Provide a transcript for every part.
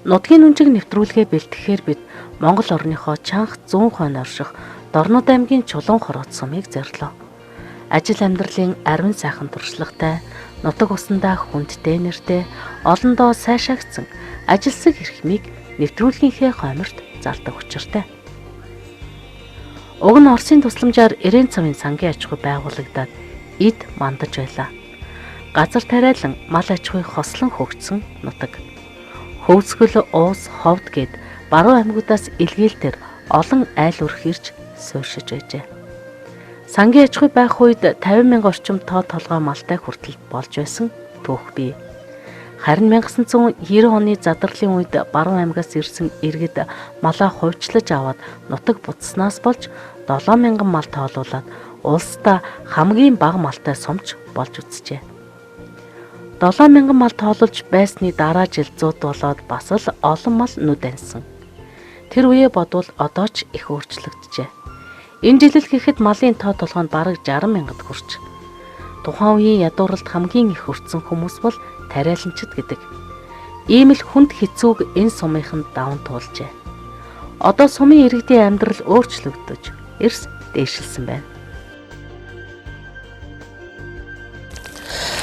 Нутгийн нүнжиг нэвтрүүлгээ бэлтгэхээр бид Монгол орныхоо чанга 100 хойно орших Дорнод аймгийн Чулуун хороод сумыг зорилоо. Ажил амьдралын ариун сайхан туршлагатай, нутаг усандаа хүндтэй нэртэй, олондоо сайшаагдсан ажилсаг эрхмийг нэвтрүүлгийнхээ хойморт зардаг учиртай. Уг нь Оросын тусламжаар 90 цагийн сангийн аж ахуй байгуулагдаад эд мандаж байлаа. Газар тариалан мал аж ахуй хослон хөгжсөн нутаг. Хөвсгөл, уус, ховд гээд баруун аймагуудаас илгээлтээр олон айл өрх ирж сууршиж байжээ. Сангийн аж ахуй байх үед 50,000 орчим тоо толгой малтай хүртэл болж байсан түүх бий. Харин 1990 оны задарлын үед баруун аймагаас ирсэн иргэд малаа хувьчлаж аваад нутаг буцснаас болж 7,000 мал тоолуулаад улсдаа хамгийн бага малтай сумч болж үзжээ. 7,000 мал тоолуулж байсны дараа жил 100 болоод бас л олон мал нүд ансан. Тэр үеэ бодвол одоо ч их өөрчлөгдөжээ. Энэ жил л гэхэд малын тоо толгойд бараг 60,000-д хүрч. Тухайн үеийн ядууралд хамгийн их өртсөн хүмүүс бол тариаланчид гэдэг. Ийм л хүнд хэцүүг энэ сумынханд даван туулжээ. Одоо сумын иргэдийн амьдрал өөрчлөгдөж, эрс дээшилсэн байна.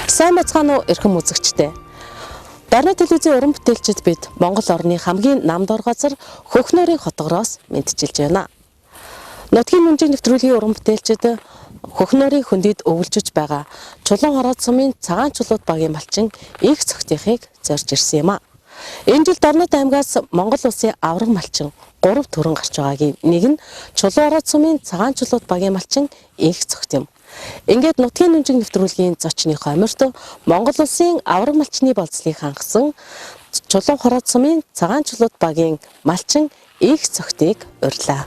Сайн бацгаана уу эрхэм үзэгчдээ. Дорнод телевизийн уран бүтээлчид бид Монгол орны хамгийн намдор газар Хөхнөрийн хотгороос мэдчилж байна. Нутгийн нүнжиг нэвтрүүлгийн уран бүтээлчид Хөхнөрийн хөндөд өвлжиж байгаа Чулуун хороод сумын цагаан чулууд багийн малчин их цогтынхыг зорж ирсэн юм а. Энэ жил Дорнод аймгаас Монгол улсын авраг малчин 3 төрөн гарч байгаагийн нэг нь Чулуун хороод сумын цагаан чулууд багийн малчин их цогт юм. Ингээд нутгийн нүнжиг нэвтрүүлгийн зочны хойморт Монгол улсын авраг малчны болцлыг хангасан Чулуун хороод сумын цагаан чулууд багийн малчин их цогтыг урьлаа.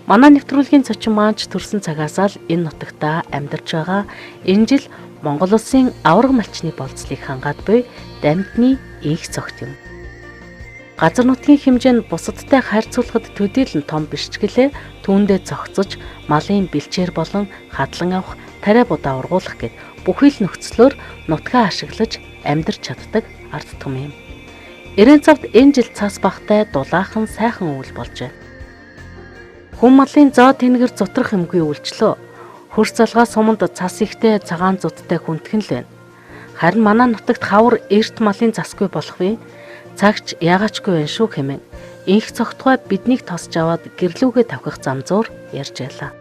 Манай нэвтрүүлгийн зочин маань төрсэн цагаас л энэ нутагтаа амьдарч байгаа. Энэ жил Монгол улсын авраг малчны болцлыг хангаад буй дамжны их цогт юм. Газар нутгийн хэмжээ нь бусадтай харьцуулахад төдийлөн том биш ч гэлээ түүндээ зогцож малын бэлчээр болон хадлан авах, тариа будаа ургуулах гэд бүхий л нөхцлөөр нутгаа ашиглаж амьдарч чаддаг ард түмэн юм. Эрен цавд энэ жил цас багтай дулаахан сайхан өвөл болж байна. Хүн малын зоо тэнгэр зутрах юмгүй үйлчлөө. Хөрс залгаа суманд цас ихтэй цагаан зудтай хүндхэн л байна. Харин манай нутагт хавар эрт малын засгүй болох вэ? Цагч ягаачгүй байна шүү хэмээн. Инх цогтгой биднийг тосч аваад гэрлүүгээ тавхих замзуур ярьж байлаа.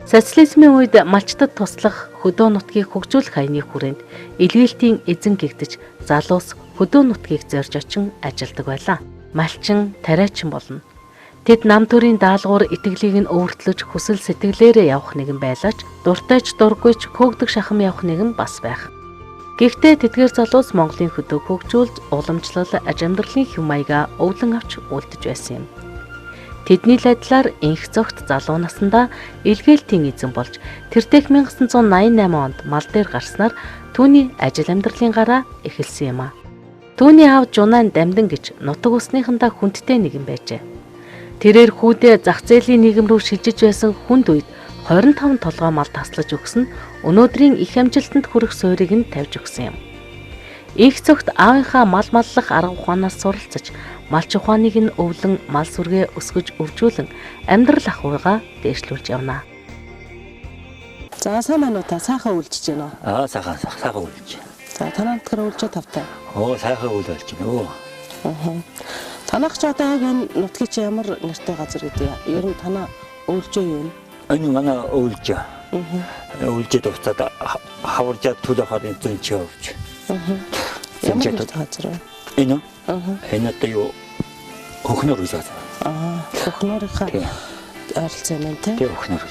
Социализмын үед малчтад туслах хөдөө нутгийг хөгжүүлэх хаяны хүрээнд илгээлтийн эзэн гэгдэж залуус хөдөө нутгийг зорж очин ажилдаг байлаа. Малчин, тариачин болно. Тэд нам төрийн даалгавар итгэлийг нь өөртлөж хүсэл сэтгэлээрээ явах нэгэн байлаач дуртайч дургүйч хөөгдөг шахам явах нэгэн бас байх. Гэхдээ тэдгээр залуус Монголын хөдөөг хөгжүүлж уламжлал аж амьдралын хэв маягаа өвлөн авч үлдэж байсан юм. Тэдний л адилаар инх цогт залуу насндаа илгээлтийн эзэн болж тэртех 1988 онд мал дээр гарснаар түүний ажил амьдралын гараа эхэлсэн юм а. Түүний аав Жунаан Дамдан гэж нутаг усныхандаа хүндтэй нэгэн байжээ. Тэрээр хүүдээ зах зээлийн нийгэм рүү шилжиж байсан хүнд үед 25 толгой мал таслаж өгсөн өнөөдрийн их амжилтанд хүрэх суурийг нь тавьж өгсөн юм. Их цогт аавынхаа мал маллах арга ухаанаас суралцаж малч ухааныг нь өвлөн мал сүргээ өсгөж өвжүүлэн амьдрал ахуйгаа дээшлүүлж явна. За сайн байна уу та сайхан үлжиж байна уу? Сайхан үлж. За танаа тэр үлжээ тавтай. Сайхан үлж байна. Танах ч одоо яг энэ нутгийн чи ямар нэртэй газар гэдэг юм? Ер нь танаа өвлжөө юу вэ? Энэ манай өвлж. Өвлжөд уцаад хаваржаад төлөхөд энэ зүүн чи өвж. Ямар нэртэй газар вэ? Энэ одоо юу Хөхнөр гэж байна. Хөхнөрийнхаа ойролцоо юм тий? Тий Хөхнөр.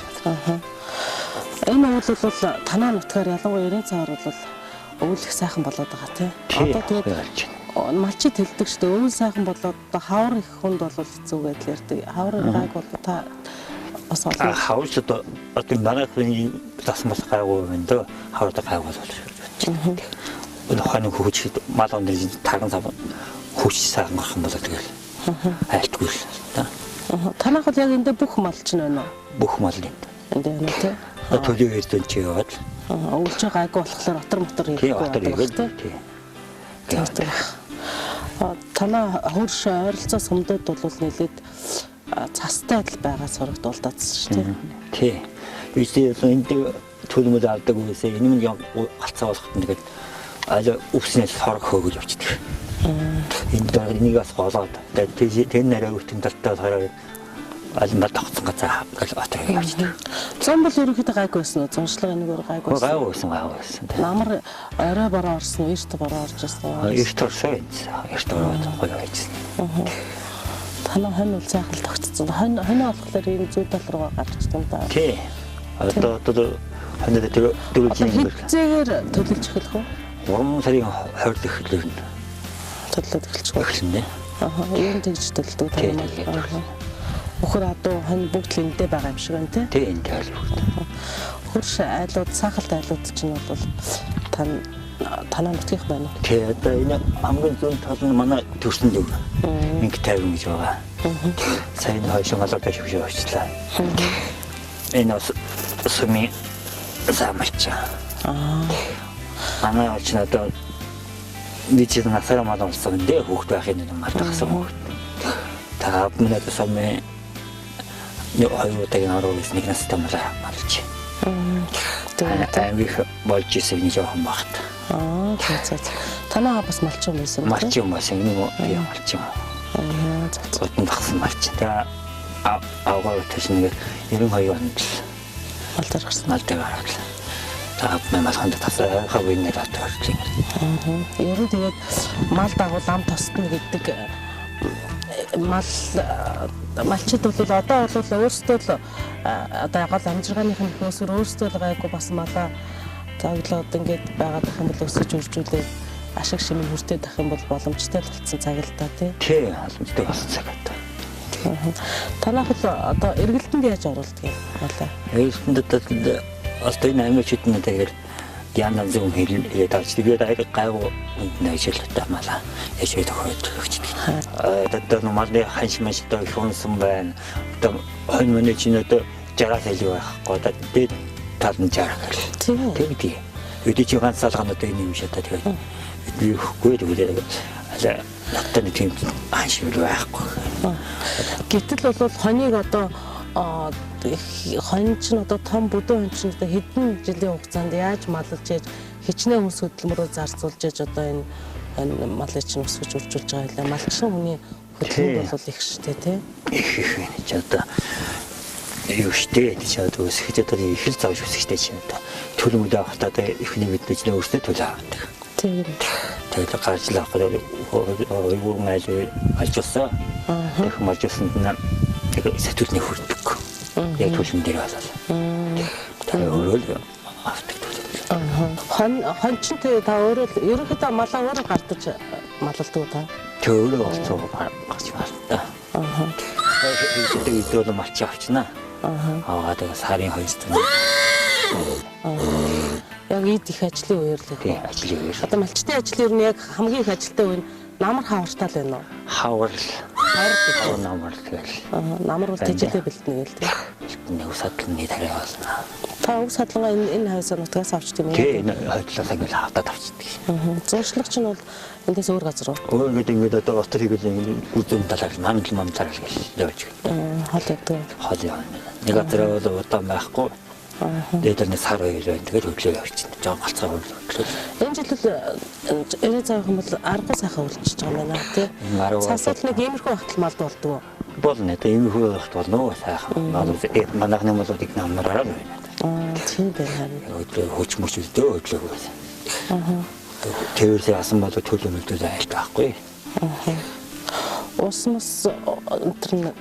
Энэ өвөл бол танаа нутгаар ялангуяа 90 цагаар бол өвлөх сайхан болоод байгаа тий? Одоо тэгээд малчид хэлдэг шүү дээ. Өвөл сайхан болоод хавар их хүнд бол хэцүү гэдэл ярьдаг. Хаврын гайг бол та бас олон. Хаварч одоо манайхны засмал гайгүй байна дөө. Хавартай гайг бол шүү. Энэ хань хөгж мал онд таган сав хөгж сайхан гарах юм болоо тэгэл. Айлтгүй л та. Танах бол яг эндээ бүх малч нь байна уу? Бүх мал энд. Энд байна тий. Төлөв эрдэн чи яваад Өвлж байгаагүй болохоор отор мотор тий хийхгүй отор байдаг игээд тий. тий. Танаа хөрш ойролцоо сумдад бол нэлээд цастай адил байгаа сурагт улдаадсан шүү дээ. Тий. Үгүй энд төлөмөд авдаг үсээ энэ минь галцаа болоход тэгээд аль өвснээс сорог хөөгөл явчихдаг. Энд энийг бас голоод тэгээд тэн нараа өвтөн талтай болохоор аль мал тогтсон газар гал отор явчихдаг. Зам бол ерөнхийдөө гайгүй байсан уу? Зуншлага нэг өөр гайгүй байсан. Гайгүй байсан. Намар орой бороо орсон уу? Эрт бороо орж байсан уу? Эрт орсон юм. Эрт ороод гоё байжсэн. Танаа хонь бол сайхан тогтцсон. Хонь болохоор ийм зүй тал руу гарч ирсэн да. Тий. Одоо хоньд тэр дөрөвжин хэзээгээр төлөвлөж эхэлэх үү? 3 сарын 20-нд эхэллээ. Төлөвлөж эхэлчихгүй. Эхэлнэ. Ер нь тэгж төлөвлөдөг юм аа. Өхөр адуу хонь бүгд л эндээ байгаа юм шиг байна тий. Тий энэ тал бүгд. Хөрш айлууд, сахалт айлууд чинь бол танаа нутгийнх байна уу? Тий одоо энэ хамгийн зүүн тал нь манай төрсөн зөв. 1050 гэж байгаа. Сайн хойш малгай шившээ очлаа. Энэ сумын замарчаа. Манай очно одоо нийт насаараа мал олсон дээ хүүхд байхын нэг мал тагсан хүүхд. Та минут сумын хоёртойгоо орооос нэг настай малч. Тэгээд болж ирсэн нэг жоохон багт. За. Танаа бас малч юм байсан үү? Малч юм байсан нэг би малч юм. Зотон тагсан малч. Тэгээд авгаа төш нэг 92 онд мал дээр гарсан. Та малханд тасаа хавын нэг авторч юм. Ер нь тэгээд мал дагуул ам тосдно гэдэг малчид бол одоо өөрсдөө л одоо гол амжиргааныхын нөхөөсөр өөрсдөө л гайгүй бас малаа цаглаад ингээд байгаад ах юм бол өсөж үржүүлээ ашиг шимэн хүртээд ах юм бол боломжтой л болсон цаг л та тий. Тий, боломжтой болсон цаг одоо. Танах л одоо эргэлтэнд яаж оруулдаг юм малаа? Эргэлтэнд одоо энэ амьчид нь тэгээд янз бүрийн хэлээд авч тэгээд гайгүй нэжлэлтэй малаа яшээ тохиолдож өгчдөг. Одоо нормалны ханш маштай хөнсөн байна. Одоо хонь мөний чинь одоо 60-аас илүү байхгүй. Одоо дээд тал нь 60 гэл. Тэгээд өдөө чи ганц салгаан одоо энэ юм шиг та тэгээд би хөхгүй тэгээд алаа надад нэг тийм ханш мэл байхгүй. Гэтэл бол хоньыг одоо хонь ч нь одоо том бүдүүн хонь ч нь хэдэн жилийн хугацаанд яаж маллж яаж хичнээн хүнс хөдөлмөрөөр зарцуулж яаж одоо энэ малыг чинь өсгөж үржүүлж байгаа юм. Малчин хүний хөдөлмөр бол их штэ тий. Их ч одоо юу штэ гэж одоо өсгөж одоо их л завж өсгөжтэй чинь одоо төлөвлөд авахтаа одоо ихний мэдээж нэ өөртөө төлөө авдаг. Тэгээд гарчлаа хөрөөр айлжуулсан. Тэгэхээр малжуулсанд нь сэтгүүлний хүрдэг. Яг төлөм дээр болоо. Тэгээд өөрөө авдаг төлөв. Хон ч та өөрөө ерөнхийдөө малаа өөрөө гардаж малладаг та. Тэ өөрөө олцоо гарч байна. Тэгээд өдрөө малч авчнаа. Тэгээд сарын 2-нд. Яг ийд их ажлын үеэр л тийм ажлын үеэр. Одоо малчтын ажил ер нь яг хамгийн их ажилтай үе нь намар хавартал байна уу? Хавар намар тэгэл. Намар бол тэжээлээ бэлдэнэ гээл тийм. Нэг садланы тариа болно. Та уг садлангаа энэ хавьсаа нутгаас авч тийм үү? Тийм энэ хойдлоос ингээд хавтаад авчдаг. Зуршлах чинь бол эндээс өөр газар уу? Өөр ингээд одоо отор хийгээл ингээд гүзэн талаар мандал гэж явж байна. Хол өгдөг. Хол яа. Нэг газар бол удаан байхгүй. Дээд нь сар үйл байна. Тэгээд хөдлөө явчихна. Жон галцаа хөдлөө. Энэ жил энэ цаах юм бол арга сайхан үлчиж байгаа юм байна тий. Цаасал нэг иймэрхүү ахтал малд болдгоо. Болно. Тэгээ иймэрхүү ахтал болно сайхан. Манайхны бол их намраараа байна. Тийм байна. Хөч мөч өдөө хөдлөө байсан. Тэрээс асан бол төлөвлөлтөө айлт байхгүй. Усмас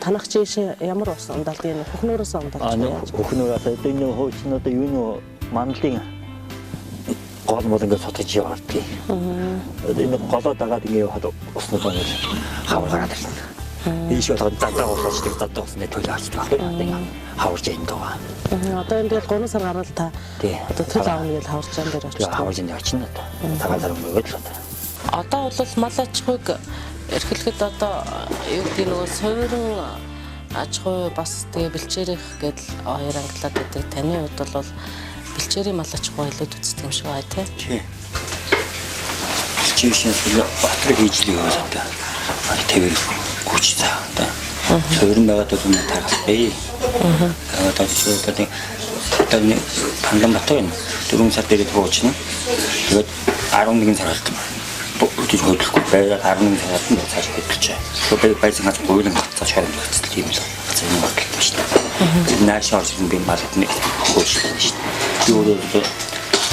танах чиш ямар ус ундалд энэ хөхнөөс ундалж. Хөхнөөс энэ хөөчнөө одоо юу нөө манлын гол мод ингээд сотож яваадгийг. Энэ голоо дагаад ингээд явахад уснууд байна. Хавар гараад ирсэн. Энэ шиг болгоод задаа уусачдаг задаа усны төлөө авчихдаг байхгүй. Одоо хаварж энэ даа. Одоо энэ дээр 3 сар гараад та одоо төлөө авна гэж хаварж байгаа дээр очиж. Хаварж энэ очино одоо. Цагаан сар өнгөрөөд л одоо. Одоо бол мал аж ахуйг эрхлэхэд одоо юу гэдэг нөгөө суурин аж ахуй бас тэгээ бэлчээрэх гэдэл хоёр англиад байдаг. Таны хувьд бол бэлчээрийн мал аж ахуй илүү үздэг юм шиг байна тий. Тий. Чившээс батрыг хийж л яваа л та. Тэвэр хүч цаа та. Цөөрөн байгаад бол юм тагалбая. Одоо тэгээд таны панган батгын 4 сар дээр туучна. Тэгээд 11 сард үгүй хөдөлгөхгүй байгаад 11 сард нь цааш хөдөлчихэ. Тэгээд байсан газ гуйлан цааш харин хэвчэл тийм л зөв юм байна шүү дээ. Нааш орж ирсэн би малд нэг хөөшлөө шүү дээ. Би өөрөө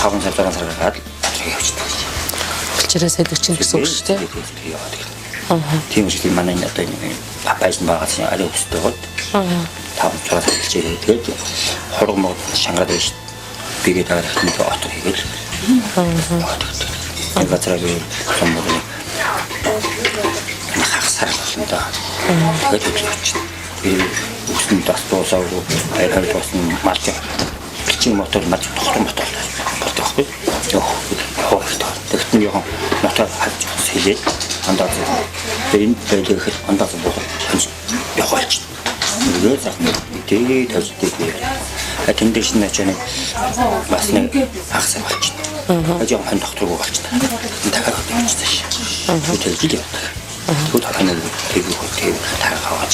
5 сар 6 сар гараад явчихсан. Бэлчээрээ сайдагчин гэсэн үг шүү дээ. Тийм үгүй манай одоо энэ апайсан байгаас арай өстэй гот. Тав цараа хэлчихээ. Тэгээд хорог мод шангаад байж бигээд авах нь отор хийгээл. Тэгээд газраа би суммаа хагасаар болсон да. Тэгээд өччих. Би үстэн тас дуусаагүй арай болсон малч бичин мотор мад тохор мотор болтойхгүй. Яах тэгт нь яг мотор хавж хэлээд андаа энэ дэлгэх андаа бод явуулчих. Тэгээд захны тэгээд тавьдаг. Атин дэш нь ачаа нэг бас нэг хагасаа болчихно. Ажиг хон докторгүй болчихно. Дахиад явчихсан шээ. Тэгээд жил явах. Тэгвэл ханаа тэгээд таархаач.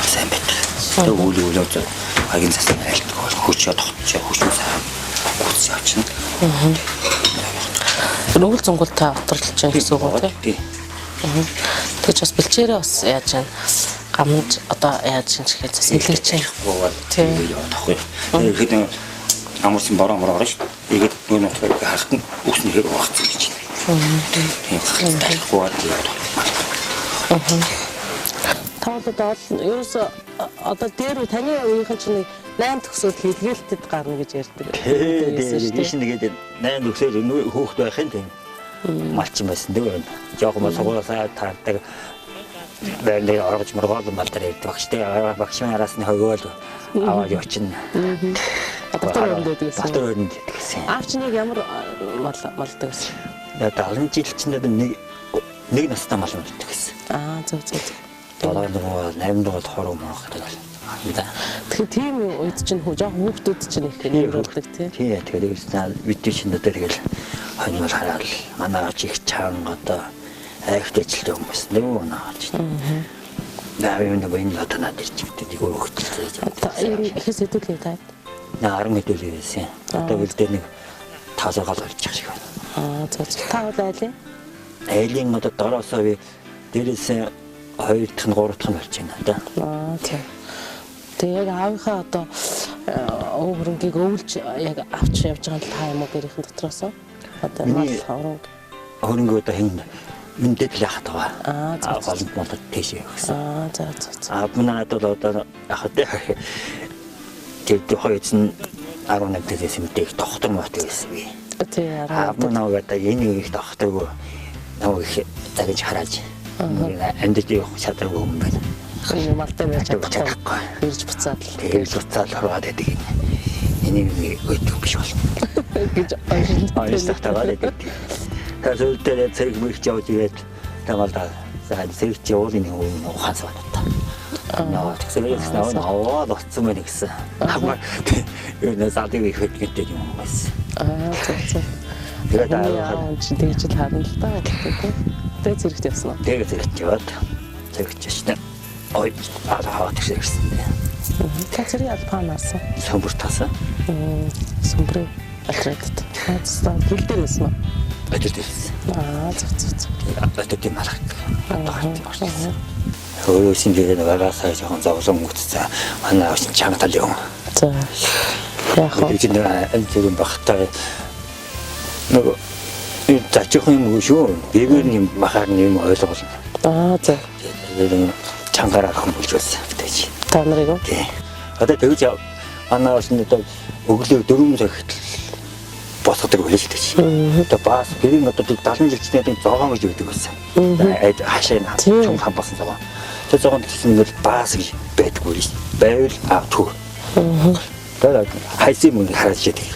Сайн бит. Тэгээд үйл агийн засаг айлтдаг хүч тогтчих хүч сайн хүч авчна. Нүүл зунгал та оторлж байгаа гэсэн үг тий. Тэгж бас бэлчээрээ бас яаж байна? Гамж одоо яаж шинжлэх зас илэрч байгаа. Тийм явахгүй. Тэгэхэд амарсан бороо орно шүү дээ. Тэгээд нүүн нутгаар харахад нь үснээр угацсан гэж байна. Тийм байхгүй байна. Таалал ерөөсө одоо дээр таны үеийнхэн чинь 8 төгсөөд хэлгээлтэд гарна гэж ярьдаг. Тийм тэгээд 8 төгсөөд хөөхд байхын тийм малчин байсан дээ. Жоохон суулгасаа таардаг. Бэлээ оргож мөргөөл малдар ярьдаг. Багштай багшийн араас нь хойгоол аваад явчихна. Батар өрнөд гэсэн. Батар өрнөд гэсэн. Аав чинь ямар малдаг гэсэн. Яг 70 жил чинь нэг настай мал малдаг гэсэн. Зөв. 8 дугаар хороо мөн гэдэг. Тэгэхээр тийм үед чинь жоохон хүүхдүүд чинь их нэмэрдэг тий. Тий, тэгээд бид чинь одоо тэгэл хоньмол хараад манай ач их чаан одоо айхтэйчтэй хүмүүс нөө наач. Навын нэг одоо надад ирчихдэг нэг хөөхтэй. Энэ ихээс хэдүүлээ таа. 10 хэдүүлээ байсан. Одоо үлдээ нэг 5 гал олчих шиг байна. Зөв. Та бол айлын? Айлын одоо дороосоо би дээрээс 2 дахь нь 3 дахь нь болж байна да. Тийм. Тэгээд аавынхаа одоо өв хөрөнгийг өвлж яг авч явж байгаа л та юм уу гэрийнхэн дотроос? Одоо мал хаврын хөрөнгөө одоо хин мэдээд л яхад байгаа. Голд болоод тийш явсан. За. Манайд бол одоо яхад тэгээд хоёрын 11 дээрээс мэдээ доктор мот байсан би. Тийм. Манайд одоо энэ их докторгүй намайг их загж харааж амьдж явах чадваргүй юм байна. Энэ малтай байж чадахгүй. Ирж буцаад л. Тэгээд буцаад ороод байдаг. Энийг өдөө биш болно. Гэж ойртойгоо байдаг. Тэгээд тэр зэрэг мөрч явж игээд тамалда зэрэг явуулын хүн ухаан санаа. Наа тэгсээс наваа болцсон мэн гэсэн. Хамаа энэ садыг их хөдөлгөөд юм байсан. Зөв. Тэгээд чи тэгж л харна л та. Тэгээд зэрэгт явсан уу? Тэгээд зэрэгт яваад зэрэгт яшна. Ой, хаа тэгшэрсэн. Та зэрэг алпаанаас сумбар тасан. Сумбрын атлетд. Хацсан дэлдэрсэн үү? Атлетс. Зөв. Атлетик малах. Хөөсөн дээр наваасаа жоохон зовлон үтцээ. Манай авчин чангатал юм. За. Яг хөө. Тэгээд энэ зөвхөн багтаа нөгөө заачих юм уу шүү. Бигээр юм махаар юм ойлгоно. За. Тэгээд чангараа хэмбүүлж байсан гэж. Та нарыг уу? Тий. Одоо тэгж манай авчин одоо өглөө 4 цагт босгодог байлээ гэж. Одоо бас гэрийн одоо 70 жилчнээ зогоон гэж өгдөг байсан. Хашаа чум хамбасан зогоон. Тэр зогоон гэсэн нь бас гэж байдаггүй л байвал автгүй. Тэгээд хайсан мөн хараад шийдэг.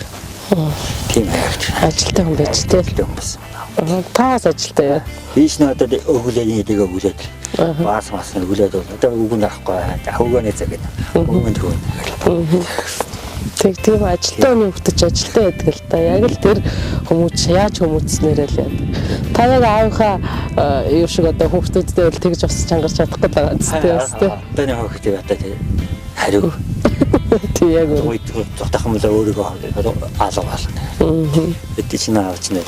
Тийм ажилтай хүн байж тээ. Хүмүүс. Таас ажилтай. Биш нэ одоо өглөөний хэдэг өглөөд. Бас өглөөд одоо үгэн авахгүй. Хөвгөөний цаг гэдэг. Үгэн төгөө. Тийм ажилтаа үний хөтөж ажилтаа байдаг л да. Яг л тэр хүмүүс яаж хүмүүцснээрээ л яадаг. Та яг аавынхаа юу шиг одоо хүүхдүүдтэй бол тэгж бас чангарч чадах гэдэг байгаа зү тийм. Одоо нэг хүүхдээ одоо хариу. Тийм яг үү. Ууйд зогтойхон мөлөө өөрийгөө алга байна. Эдгээр чинь аавч нэ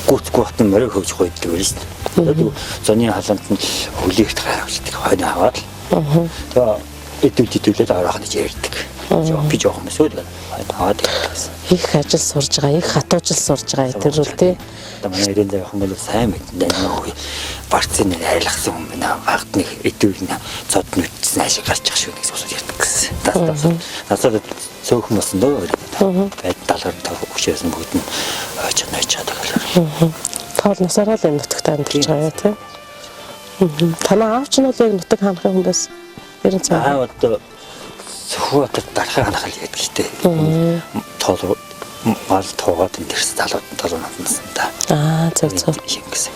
гүцгүй хатан морийг хөвж хойддаг байл шүү дээ. Зоны халаанд нь хөлийгт хайвчдаг хойно аваад. Тэгээ идэвхжүүлээд ороох гэж ярьдаг. Би жоохон мэсүүд аваад их ажил сурж байгаа, их хатуужил сурж байгаа тэр үл тий. Манай ирэн дээр хүмүүс сайн мэднэ. Нөө барцын айлгсан юм байна. Багт нэг идэвхний цод нүдсэн ашиг гарч байгаа шүү гэж сонсож ярьдаг гэсэн. Насаад цөөхөн болсон дөө. Байд 75 хүчээс бүгд нь очиж чаддаг байлаа. Таал насаараа л энэ нутагт амьдарч байгаа тий. Танаа аавч нь бол яг нутаг хаанхын хүн байсан. Ерэн цаа. Аа одоо Хөөтөд дарахыг ханахал гэдэг штеп. Тоол мал туугаад энэ дэрс залуу надсан та. Зөв зөв. Шингэсэн.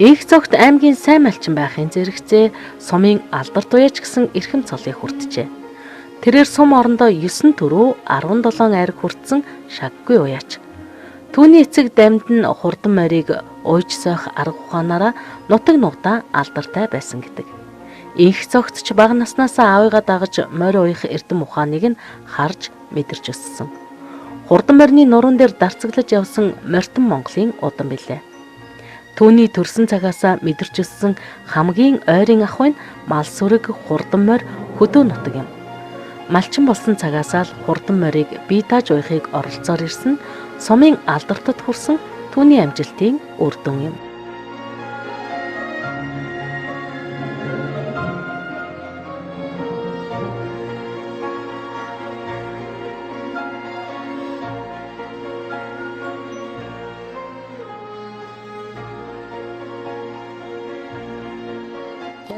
Их цогт аймгийн сайн малчин байхын зэрэгцээ сумын алдарт уяач гэсэн эрхэм цолыг хүртжээ. Тэрээр сум орондоо 9 төрөө 17 айраг хүртсэн шаггүй уяач. Түүний эцэг дамд нь хурдан морийг уйж сойх арга ухаанаараа нутаг нугдаа алдартай байсан гэдэг. Их цогт ч бага наснаасаа аавыгаа дагаж морь уйх эрдэм ухааныг нь харж мэдэрч өссөн. Хурдан морины нуруунд дээр дарцаглаж явсан морьтон Монголын удан билээ. Түүний төрсөн цагаасаа мэдэрч өссөн хамгийн ойрын ахуйн мал сүрэг хурдан морь хөдөө нутаг юм. Малчин болсон цагаасаа л хурдан морийг бие тааж уйхыг оролцоор ирсэн сумын алдартад хүрсэн түүний амжилтын үр дүн юм.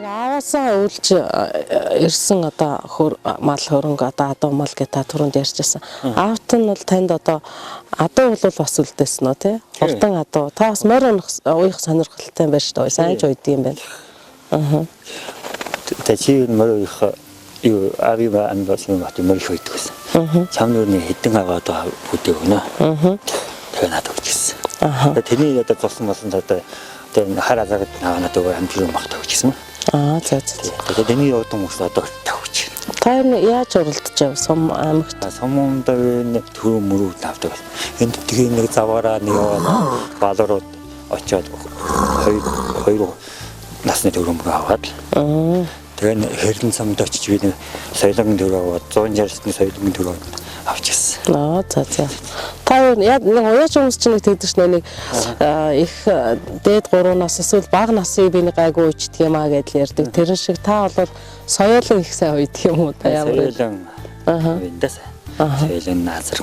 Ааваасаа үйлж ирсэн одоо мал хөрөнгө одоо адуу мал гэж та түрүүнд ярьжсэн. Аавт нь бол танд одоо адуу бол бас үлдээсэн үү тий? Хурдан адуу. Та бас морь уйх сонирхолтой байж шүү дээ. Сайн ч уйдаг юм байна. Тэгээ чи морь уйх юу ави ба ан бас юм бат морь уйдаг гэсэн. Чамны хэдэн аваа одоо бүдэг өгнө. Тэгээ надад өгчихсэн. Тэний одоо зосон болсон одоо тэгээ хараагаад наваад өгөө амжилт багтаа өгчихсэн. За. Тэгээд эний явдан хүмүүс одоо тавьчих. Та яаж уралдаж яв сум аймагт? Сумунд нэг төрөө мөрөө тавьдаг. Энд тэгээ нэг заваараа нэг балуурууд очиод хоёр насны төрөмгөө аваад. Тэгээ хэрдэн самд очиж би нэг соёлын төрөө 160-ны соёлын төрөө авчихсан. За. Та яг нэг уяач хүмүүс чинь тэгдэг ш нэг их дээд 3-наас эсвэл бага насны би нэг гайгүй уйчдаг юм аа гэдэл ярьдаг. Тэрэн шиг та бол соёлын их сайн уйдаг юм уу та ямар вэ? Эндээс. Соёлын назар.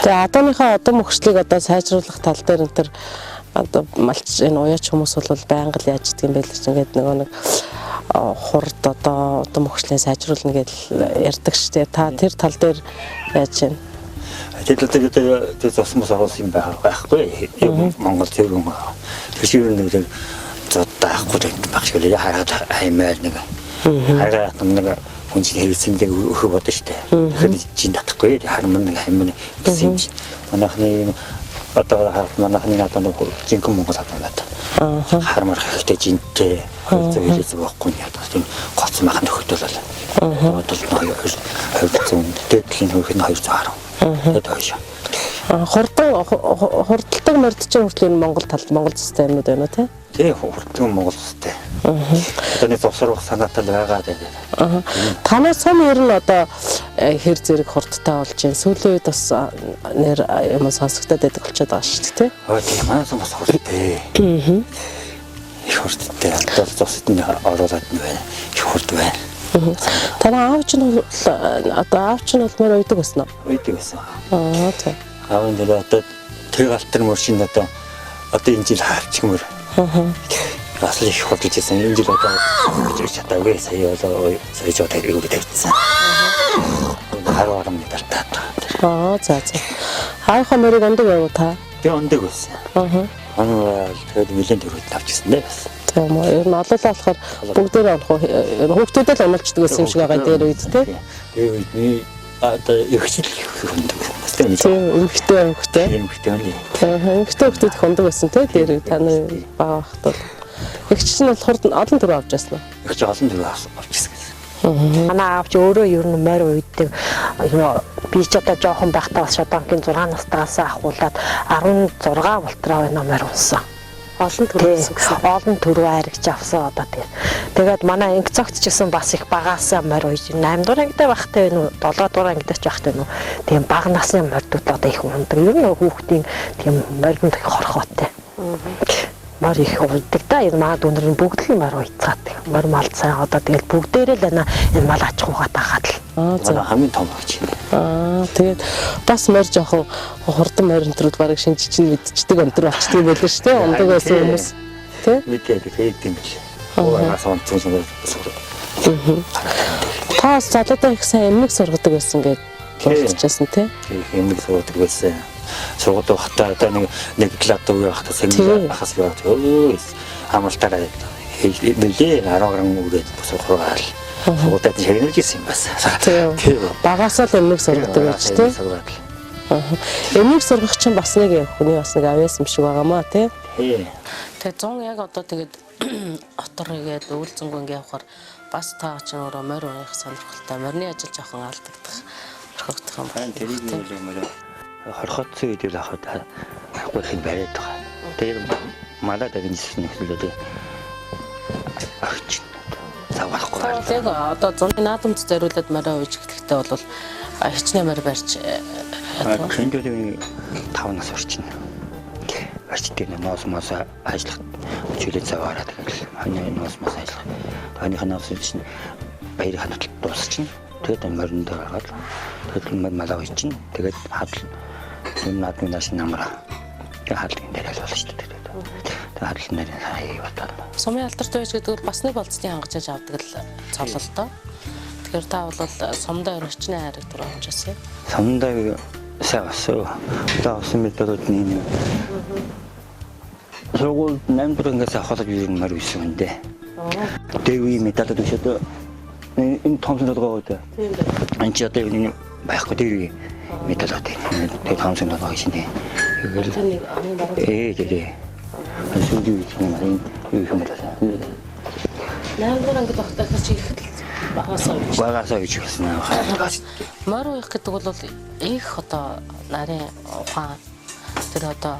Тэгээ адууныхаа удам өгшлийг одоо сайжруулах тал дээр энэ одоо малч энэ уяач хүмүүс бол байнга л яаж идэх юм бэ л чинь ингээд нөгөө нэг хурд одоо удам өгшлээ сайжруулна гэж ярьдаг штэ. Та тэр тал дээр яаж байна? Тэгээд зосмос авсан юм байхгүй. Монгол зөвхөн тэр шиг нэг зоддаахгүй байх шиг л хараад хаймаар нэг хараад нэг хүн чинь хэрэгцээндээ өгөх бодсон штэ. Тэгэхээр чинь татахгүй харман нэг хаймаа гэсэн юм чинь. Манайхны одоо манайхны одоо нэг жинхэнэ монгол хадгалаад хармар хэрэгтэй жинтэй зөвлөж байхгүй юм ядаж тийм гоц махан нөхөд бол одоо 200 дээдлийн хөрх нь 210 тэгээд хойш хурдталдаг мордчин хүртэл Монгол талд Монгол цэстэй юмнууд байна уу тий хурдталдаг Монгол цэстэй одоо нэг зовсрох санаатай байгаа гэдэг танаа сум ер нь одоо хэр зэрэг хурдтай болж байна сүүлийн үед бас нэр юм сонсогдоод байдаг болчиход байгаа шүү дээ тий манай сум бас хурдтай их хурдтай одоо зовсод нь оруулаад байна их хурд байна Танаа аавч нь бол одоо аавч нь бол мөр уйдаг гэсэн үү? Үйдэг байсан. За. Аав нь одоо тэр галтар мөршин одоо энэ жил хавчмөр. Бас их худалж ирсэн. Энэ жил одоо гэж чадаагүй. Сая жоо тэрийг тавьчихсан. Хараа орон медальтай. За. Хаахаа мөрийг ондог явуу та? Би ондог байсан. Тэгээд нэлээд төрөд авчихсан дээ бас. Тийм үү. Ер нь олоолаа болохоор бүгдээрээ онох хүүхдүүдэд л онолчдөг байсан юм шиг байгаа дээр үед тий. Тэр үед би одоо ихчил хөндөг бас тийм үү. Тийм эмхтэй. Эмхтэй үний. Эмхтэй хүүхдүүд их ондог байсан тий. Дээр таны бага багт бол ихч нь болохоор олон төрөө авч яасан уу? Ихч олон төрөө авчихсан гэсэн. Манай аавч өөрөө ер нь морь уйдаг. Би ч одоо жоохон байхдаа бас шодангийн 6 настайгаас ахуулаад 16 болтроо байна морь унсан. Олон төрөө гэсэн. Олон төрөө айрагч авсан одоо тэгээд манай анги цогт ч гэсэн бас их багаасаа морь уйж 8 дугаар ангитай байхдаа байна уу 7 дугаар ангитай ч байхдаа байна уу тийм бага насны морьдууд одоо их ундаг. Ер нь хүүхдийн тийм морьд их хорхоотой. Мар их уйдаг да. Энэ маад өнөр нь бүгд л мар уйцаад. Мар мал цаа одоо тэгэл бүгдээрээ л энэ мал аж ахуйгаа дагаад л. За хамгийн том гэж байна. Тэгээд бас морь жоохон хурдан морин төрөл бараг шинжиж чинь мэдчихдэг өндөр болчтой байлээ шүү дээ. Ундаг байсан хүмүүс. Тэ? Мэдээд тэгээд юм чи. Угаас онцсон Та залуудаа их сайн эмнэг сургадаг байсан гэж болчихсон тий. Эмнэг сургадаг байсан. Сургууль хата одоо нэг клад уу хата сэнгэ ахас яваад амалтаараа хэлээ 10 грам үрээд бос ухраал. Сургуульд шагнаж ирсэн юм бас. Тийм. Багасаа л эмнэг сургадаг байж тий. Эмнэг сургах чинь бас нэг хүний бас нэг авьяас юм шиг байгаамаа тий. Тэгээ 100 яг одоо тэгээд отор игээд өвлзөнгөө ингээ явахаар бас таа чинь өөрөө морь уйх сонирхолтой. Морины ажил жоохон алдагдах орхигдох юм байна. Тэрийг нөлөмөр хорхоцсон үед л ахад ахгүй их бариад байгаа. Тэр малаа дагнж ирсэн нэхлээд агч завахгүй. Яг одоо зуны наадамд зориулаад морь уйж эхлэхдээ бол хичнээн морь барьж хэндэлийн 5 нас орчин. Арчтын ноос мос ажиллах чөлөө цаваараа тэгэл ханы ноос мос ажиллах. Ханых ноос чинь баяр хандлт дуусчихна. Тэгээд моринд ороод тэгээд малаа уйчин. Тэгээд хадл наадмын наш намра. Тэгээд хадлын дээр л болно шүү дээ. Тэгээд хадлын дээр хаяа батал. Сумын алдарт байж гэдэг бол бас нэг болцны хангаж авдаг л цололтой. Тэгэхээр та бол сумдаа өрчнээ хайрыг дөрөвчсэн. Сумдаа савсоо. Одоо усан мэдээд нэг Сургууль 8 дуурайгаас ахуулаад би морь үйсэн юм дээ. Дэви медалд өшөөд энэ томсон байгаа гэдэг. Тийм дээ. Энд чи одоо энэ байхгүй дэви медал авдаг. Тэгээ томсон байгаа шин дээ. Тэгээ. Сүнди юм аа юу юм бэ? 8 дуурайг тогтоохоос чи их багасаа гэж хэлсэн аа. Морь уйх гэдэг бол их одоо нарын ухаан тэр одоо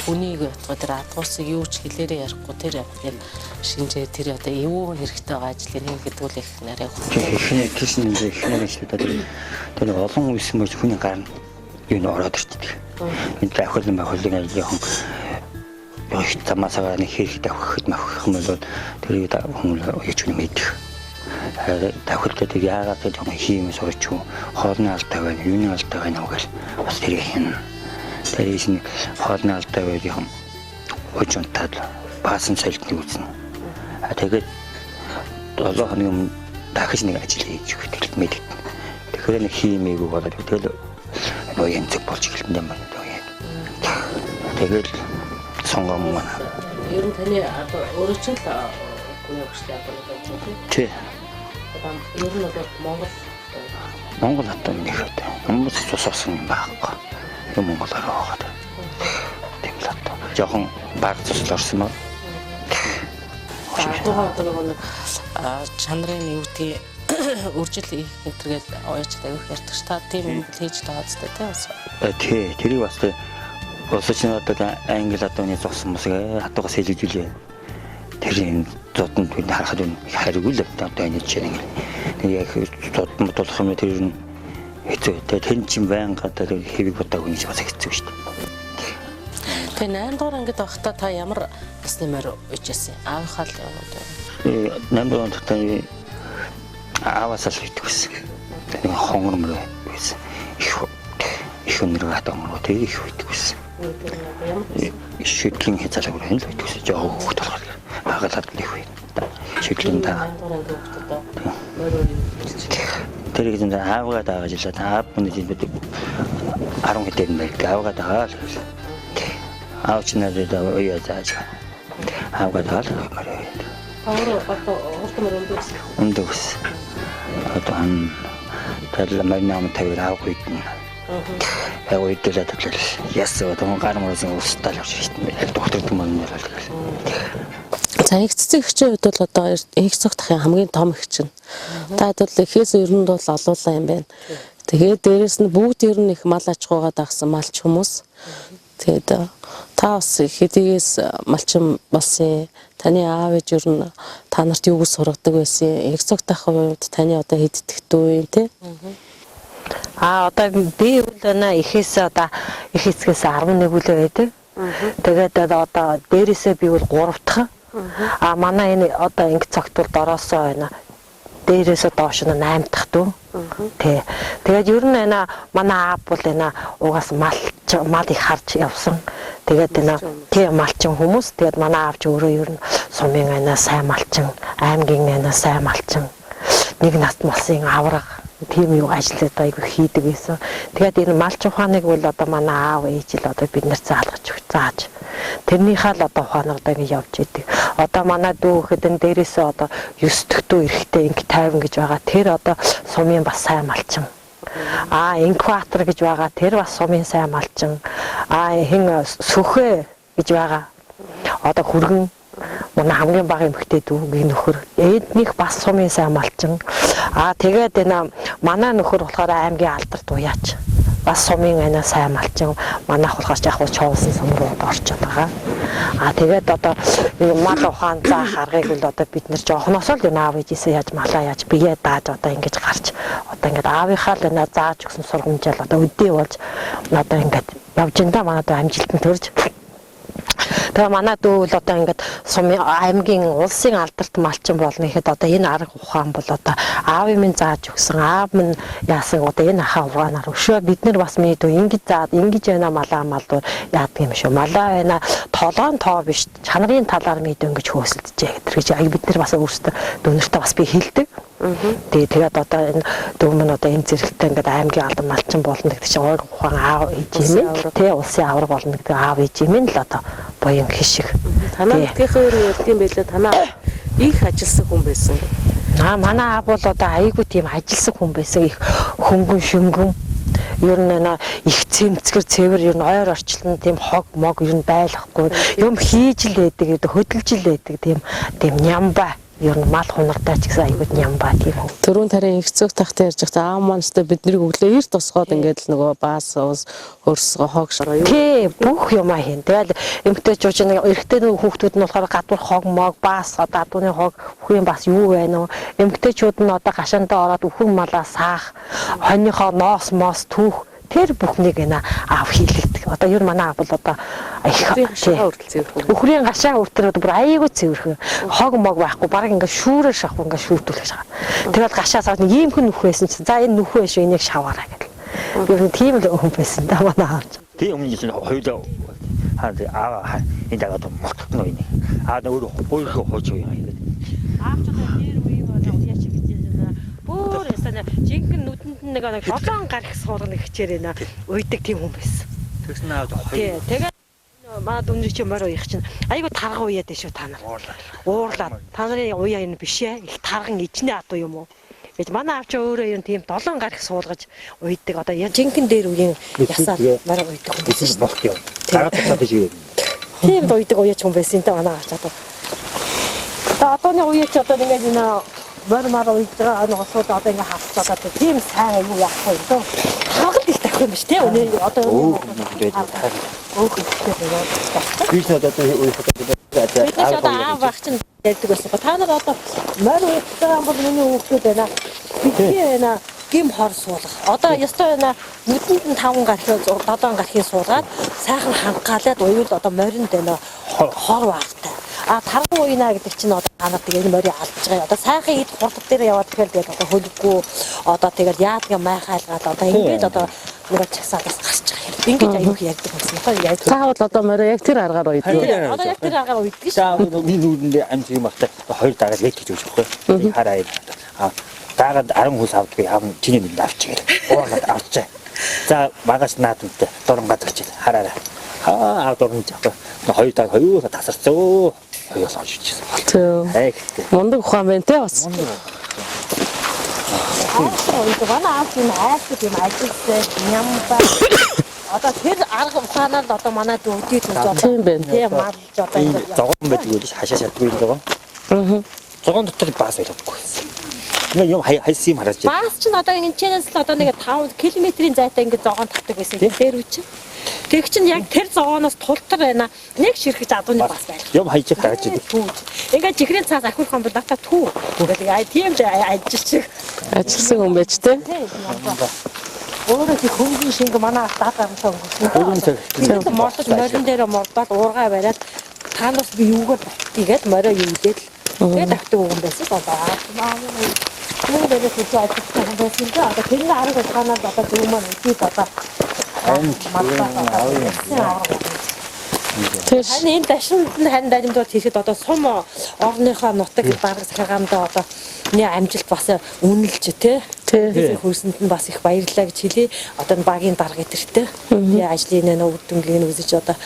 үнийг тэр адгуусыг юу ч хэлээрээ ярихгүй тэр яг шинжээ тэр одоо юу хэрэгтэй байгаа ажлыг хийгээд үл их нарийн ихний тийш нэг ихний шүү дээ тэр олон үйсэн мөч хүний гар юу н ороод ирчихдэг. Энд ахиулан бахиулын ажлын их тамасаа нэг хэрэгтэй авахд мах юм бол тэрийг хүмүүс яаж ч мэдэх. Давхартай тэр яагаад тэр жоохон хийм сурч юу хоолны алтай байна, юуны алтай байна уу гэл бас тэр хин. Тэрийс нь хоолны алтай байх юм. Өчөнтад баасан цалиныг үзнэ. Тэгээд 7 хоногийн дахиж нэг ажил хийж өгөх тэгэл мэдээ. Тэгэхээр нэг хиймээгүй болоод тэгэл нөө янзэг болж эхэлсэн юм байна. Тэгээд сонгом маань. Ер нь таны одоо өөрөө ч л гүний өгчтэй одоо тий. Ер нь бол Монгол хатан нэг хэвтэй. Хүмүүс цуссан юм байхгүй. Монголоор байгаа. Тийм л одоо жоохон баг цусл орсон ба. Одоо нэг чанарын юу гэдгийг үржил хийх гэтэргээл оёочтой авих ярьдаг ш. Та тийм юм хийж байгаа зү тэ. Тий, тэрийг бас улсч нь одоо англи одооны зогсон мосыг хатуугаас хэлжүүлээ. Тэр энэ зодонд бид харахад хариугүй л одоо энэ чинь нэг яг зодод болох юм тэр нь хэцүү. Тэр чинь байнга одоо хэвийг бодаагүй юм шиг бас хэцүү шүү дээ. Тэгээ 8 дугаар ангид байхдаа та ямар насны морь уйжсэн? Аавынхаа л юм уу? 8 дугаар ангид ааваас л үйдэг гэсэн. Нэг хонгор байсан. Их өнөр атомор тэг их үйдэг гэсэн. Шүтлийн хязгаарыг хүрэн л үйдэг гэсэн. Жоо хөвгт болохоор хагалаад л их үе. Шүтлийн та. Тэр их зэн аавгаа дааж илээ. Аав миний бид 10 хэдэн байдаг. Аавгаа дагаа л. Аавч нарыг уяа зааж. Аавгаа даал мөрөө. Өндөөс. Одоо тэр мань тавир аав үйдэн. Яг үйдэлээ татлал. Ясаа том гармаас устдал авч шийдэн. Доктор дүмэн нэр бол. За их цэцэг хчийн хувьд бол одоо их цогтхын хамгийн том их чинь. Та бол ихээс ер нь бол олуулаа юм байна. Тэгээд дээрэс нь бүгд ер нь их мал аж ахуйгаа дагсан малч хүмүүс. Тэгээд та бас хэдийгээс малчин болсон. Таны аав ээж ер нь та нарт юу гэж сургадаг байсан? Их цогтхын хувьд таны одоо хэддэгтэй үе тий? Одоо би үлэнэ ихээс одоо их эцгээс 11 үлээ байдаг. Тэгээд одоо дээрээсээ би бол 3 дахь. Манай энэ одоо ингэ цагт бол дороосоо байна. Дээрээсээ доош нь 8 дахь дүү. Тий. Тэгээд ер нь энэ манай аав бол энэ угаас мал их харж явсан. Тэгээд энэ тий малчин хүмүүс. Тэгээд манай аавч өөрөө ер нь сумын энэ сайн малчин, аймгийн энэ сайн малчин. Нэг наст малсын авраг тийм юу ажиллаад айгу хийдэг гэсэн. Тэгээд энэ малч ухааныг бол одоо манай аав ээж л одоо бид нар зааж. Тэрнийхээ л одоо ухаанаар одоо ингэ явж идэг. Одоо манай дүү хөдөн дээрээсээ одоо 9 дэх дүү эрэхтэй инг 50 гэж байгаа. Тэр одоо сумын бас сайн малчин. Инкватор гэж байгаа. Тэр бас сумын сайн малчин. Хин сүхэ гэж байгаа. Одоо хүргэн манай хамгийн бага эмэгтэй дүүгийн нөхөр эднийх бас сумын сайн малчин. Тэгээд энэ манай нөхөр болохоор аймгийн алдарт уяач. Бас сумын энэ сайн малчин. Манайх болохоор яг хуу чоолсон сум руу орчод байгаа. Тэгээд одоо мал ухаан заах аргыг бол одоо бид нэр жоохноос л энэ аав ээжээсээ яаж малаа яаж бие дааж одоо ингэж гарч одоо ингэж аавынхаа л энэ зааж өгсөн сургамжаал одоо өдөө болж одоо ингэж явж энэ манай дөө амжилтанд төрж. Тэгээ манай дүү л одоо ингээд сумын аймгийн улсын алдарт малчин болно гэхэд одоо энэ арга ухаан бол одоо аавын минь зааж өгсөн аав минь яасан одоо энэ ахаа ухаанаар өшөө бид нар бас миний дүү ингэж заад ингэж байна малаа малдуу яадаг юм шүү малаа байна толгоон тоо биш чанарын талаар миний дүү ингэж хөөсөлдөж гэдэг гэж бид нар бас өөрсдөө дүүнэртээ бас би хэлдэг. Тэгээд одоо энэ дүү минь одоо энэ зэрэгтэй ингээд аймгийн алдарт малчин болно гэдэг чинь арга ухаан аав ээж юм тий улсын авраг болно гэдэг аав ээж юм л одоо боён хишиг. Танаа нутгийнхаа ер нь яддаг юм байлаа танаа их ажилласан хүн байсан. Манай аав бол одоо айгүй тийм ажилласан хүн байсан. Их хөнгөн шимгэн ер нь их цэмцгэр цэвэр ер нь ойр орчлон тийм хог мог ер нь байлахгүй юм хийж л байдаг хөдөлж л байдаг тийм нямба ер нь мал хунартай ч гэсэн айгүй нямба тийм хөө. Төрүүн тарийн их цог тахтай ярьж байхдаа аав маань өстө бидний өглөө эрт тусгаад ингээд л нөгөө баас хөрсгөө хог шороо. Тий бүх юмаа хийн. Тэгэл эмгтээчүүд чинь эрэгтэй хүүхдүүд нь болохоор гадуур хог мог баас гадууны хог бүхэн бас юу байна вэ? Эмгтээчүүд нь одоо гашаандаа ороод үхэн малаа саах, хоньныхоо ноос моос түүх тэр бүхнийг аав хийлэгдэг. Одоо ер манай аав бол одоо үхрийн гашаа үртэр бүр айгүй цэвэрхэн. Хог мог байхгүй баг ингээд шүүрээ шахав ингээд шүүртүүлж байгаа. Тэгэл гашаа саад ийм хүн нүх байсан чинь за энэ нүх биш энийг шаваараа гэдэг. Ер нь тийм л хүн байсан да манай аав. Тийм өмнө нь хоёулаа аав энэ дагаад мохтно энэ. Өөр өөрөө хооч юм. Аав ч одоо нэр үе болоо яач гэж байна. Бүр ясана жинхэнэ нүдэнд нэг 7 гар их суулгана хичээр байна. Уйдаг тийм хүн байсан. Тэгсэн аав хоёр. Тэгээд манай дүнжи чи морь уяах чинь айгу тарга уяад шүү та нар. Уурлаад та нарын уяа энэ биш ээ. Их тарган ичнэ адуу юм уу? Гэж манай аав ч өөрөө юм тийм 7 гар их суулгаж уйдаг. Одоо жинхэнэ дээр үеийн ясаа морь уйдаг хүн байсан. Бохт юм. Тарга татаад шүү. Тийм уйдаг уяач хүн байсан та манай аав ч одоо. Одооны уяач одоо ингээд энэ морь уйж байгаа ногсууд одоо ингээд хавцаад тийм сайн аюу яахгүй юм дөө. Хагад их тахих юм биш тий өнөө одоо Биш одоо бид нар одоо аав баг чинь ярьдаг байсан. Та нар одоо морь уйж байгаа бол миний хүүхдүүд байна. Бидний гим хор суулгах. Одоо ёстой нүдэнд нь 5 гархи 7 гархи суулгаад сайхан хангаалаад уйвал одоо моринд хор багтай. тарган уйна гэдэг чинь одоо танаа тэгээд морийг алдж байгаа. Одоо сайхан ид хурд дээр яваад тэгэхээр тэгээд одоо хөлггүй одоо тэгээд яадгаа майхайлгаад одоо ингээд одоо нөгөө чагсаалаас гарч байгаа юм. Ингээд аюух ярьдаг юмсан. Одоо яг Заавал одоо морь яг тэр аргаар уйдаг. одоо яг тэр аргаар уйдаг шүү. За миний нүдэндээ амт юм багтаа хоёр дагаад лээд гэж өгч байхгүй. Хараа. Дагаад 10 хүс авдгүй яам чиний нүд авчих гээ. Уураад авчаа. За магаш наадамтай дуран гадагч хараарай. Аа дуран жаахгүй. Хоёр даг хоёулаа тасарцөө. Хоёулаа олж ичсэн. Тэг. Хайгтай. Мундаг ухаан байна те бас. Аа вана аавын айс юм ажилтай ням ба. Одоо тэр арга ухаанаар одоо манай дүүдэд үзээд Тийм байна. тийм малж одоо ингээд Зогон байдаг үү хашаа шатгүй юм зогон. Зогон дотор баас байлахгүй. Нэг юм хайс юм хараач. баас ч н одоо энэ чэнэс л одоо нэг 5 км-ийн зайтай ингээд зогоон татдаг байсан. Тэр үе чинь. Тэг чинь яг тэр зогооноос тултар байна. Нэг ширхэж адууны баас байна. Юм хайчих дагаж идэв. Ингээд чихрийн цаас ахиулах юм бол дата түү. Ингээд ай тийм ч ажилчих. Ажилласан хүн байж те. Өөрөө чи хөнгөн шинг манай даад гаргасан Хөнгөн цаг. өнгөсөн. Мордож морин дээр мордоод уургаа бариад таанаас би юугаар батгийгээд морио юудээд тэгээд давтаг өгөн байсан. Одоо мөн дээр хүч ажилласан хүн байсан дээ. Одоо тэрний арга ухаанаар одоо зөв маань үдээд одоо Тэр Харин энэ дашинд нь харин даримтууд хийхэд одоо сум орныхоо нутаг бараг захиргаандаа одоо нэг амжилт бас үнэлж тий. Тий. Хөөсөнд нь бас их баярлалаа гэж хэлье. Одоо энэ багийн дарга эдэртэй. Тий ажлын нэ үр дүнлийг үзэж одоо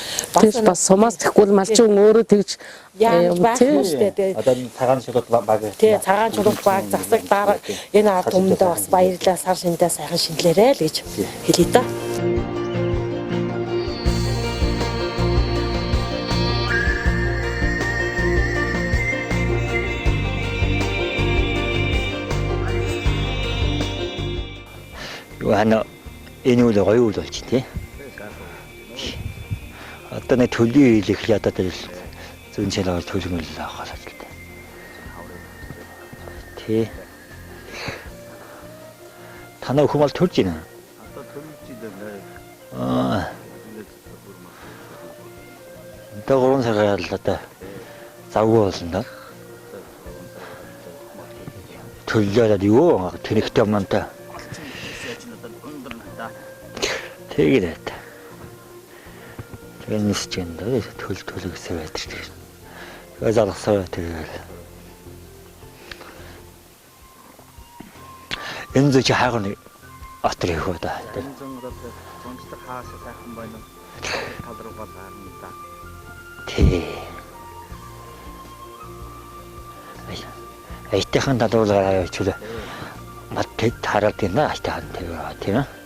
тэр бас сумаас тэхгүй малчин өөрөө тэгж яа байх тий. юм шүү дээ. Одоо цагаан шилот баг. Тий цагаан чулууг баг засаг дарга энэ ард өмнөдөө бас баярлалаа сар шиндээ сайхан шинлээрэй л гэж хэлье та. Хана энэ үл гоё үл болж тий. Одоо нэг төлөв хийх ядаад л зүүн чанаар төлөмөл авах л та. Тий. Танаа хүмүүс төрж байна. Одоо төрж байна. Одоо гурван сар л одоо завгүй болно да. Төлөөлөд юу тэнэгтэй юмнантай. Тэгээд энэ счэнд төлөг байдаг тийм. Тэгээд залгасаа тэгээд энэ зөв чи хаагны отор их уу да. Энэ зүүн хаашаа сайхан байна. Тал руугаа гарна да. Тий. Айтайхан талуулгаа явуулаа. Мат тэд хараад байна айтайхан тийм ээ.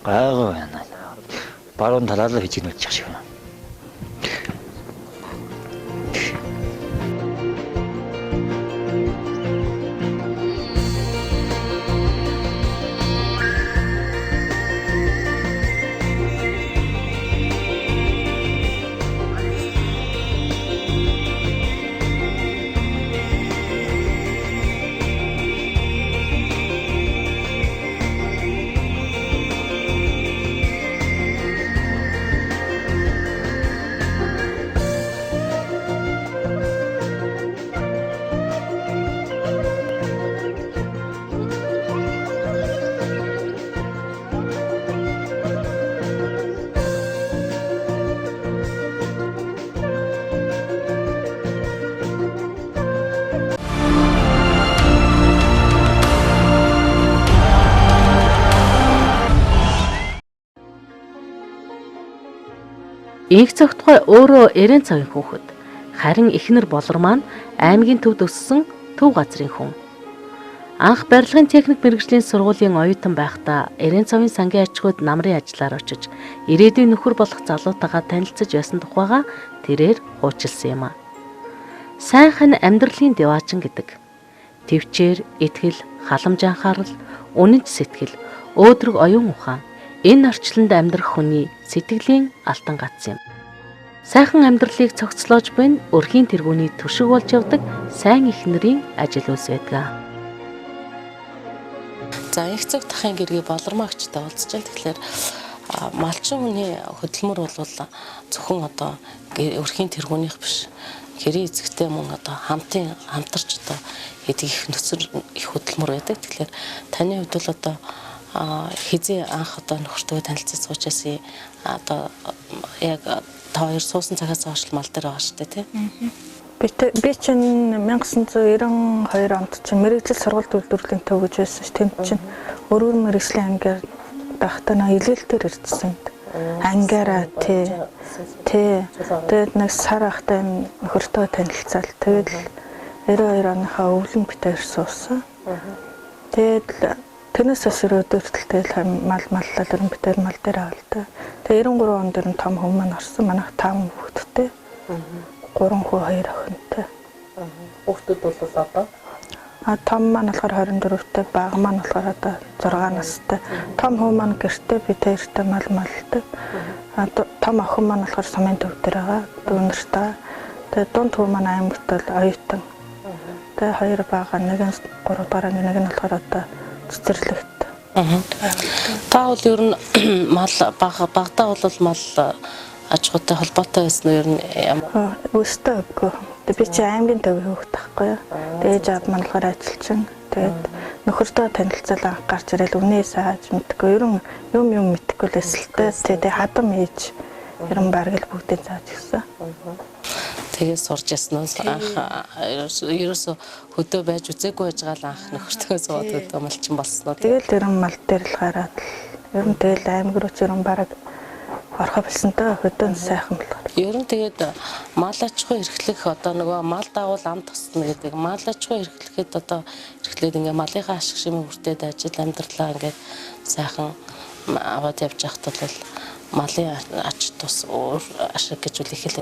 байна. Баруун талаар л хийж гэнэ шиг байна. Их цогтгой өөрөө эрен цагийн хүүхэд. Харин эхнэр болор маань аймгийн төвд өссөн төв газрын хүн. Анх барилгын техник мэргэжлийн сургуулийн оюутан байхдаа эрен цагийн сангийн ачгууд намрын ажиллаар очиж ирээдүйн нөхөр болох залуутайгаа танилцж байсан тухайга тэрээр хуучилсан юм а. Сайхан амьдралын деваачин гэдэг. Тэвчээр, итгэл, халамж анхаарал, үнэнч сэтгэл, өөдрөг оюун ухаан энэ орчлонд амьдрах хүний сэтгэлийн алтан гац юм. Сайхан амьдралыг цогцлоож буй өрхийн тэргүүний төшөг болж явдаг сайн эхнэрийн ажил үйлс байдаг. За их цаг дахын гэргээ болормогчтой уулзж байна. Тэгэхээр малчин хүний хөдөлмөр бол зөвхөн одоо өрхийн тэргүүнийх биш. Гэрээ эзэгтэй мөн одоо хамтарч одоо хийдэг их нөхцөл их хөдөлмөр байдаг. Тэгэхээр таны хувьд бол одоо хизээ анх одоо нөхөртөө танилцаж суучаас одоо яг та хоёр суусан цагаас хойш мал дээр байгаа шүү дээ тий. Би чинь 1992 онд чинь мэрэгжил сургалт үйлдвэрлэлийн төв гэж байсан ш. Тэнд чинь өргөр мэрэгжлийн ангиар дахтана илээлтээр ирдсэн. Ангиараа тий. Тэгээд нэг сар ахтай нөхөртөө танилцал. Тэгээд 92 оныхаа өвлөн битээр суусан. Тэгээд тэрнээс өсөрөөдөлтэй маллал өрн битээр мал дээр авалтай. Тэгээд 93 онд дэр том хүмүүс маань орсон. Манайх 5 хүүхэдтэй. 3 хүү 2 охинтой. Хүүхдүүд бол одоо том маань болохоор 24-тэй, бага маань болохоор одоо 6 настай. Том хүү маань гэртээ би тэртээ малтай. Том охин маань болохоор сумын төв дээр байгаа. Дүүнэртэй. Тэгээд дунд хүү маань аймагт бол оюутан. Тэгээд 2 бага, нэг нь 3 дараа нэг нь болохоор одоо цэцэрлэгт. Та бол ер нь мал багтаа бол мал аж ахуйтай холбоотой байсан нь ер нь ямар өстэй өгөө. Би чи аймгийн төвийн хүүхэд байхгүй юу. Тэгээд жаад манлахаар ажилласан. Тэгээд нөхөртөө танилцал анх гарч ирэл үнээ сааж мэдгүй. Ер нь юм мэдгүй л эсэлтэй. Тэгээд хадам ээж ер нь бараг л бүгдээ зааж гисэн. Тэгээд сурч яснаас анх ерөөсө хөдөө байж үзээгүй байж байгаа л анх нөхөртөө суугаад хөдөө малчин болсон уу. Тэгээд ер нь мал дээр л гараад ер нь тэгэл аймаг руу ч ер нь бараг орхоо билсэнтэй хөдөө сайхан болохоор. Ер нь тэгээд мал аж ахуй эрхлэх одоо нөгөө мал даавал ам тусна гэдэг. Мал аж ахуй эрхлэхэд одоо эрхлээд ингээ малынхаа ашиг шимээ хүртээд ажил амьдралаа ингээ сайхан аваад явж байхад бол малын аж тус өөр ашиг гэж үл их л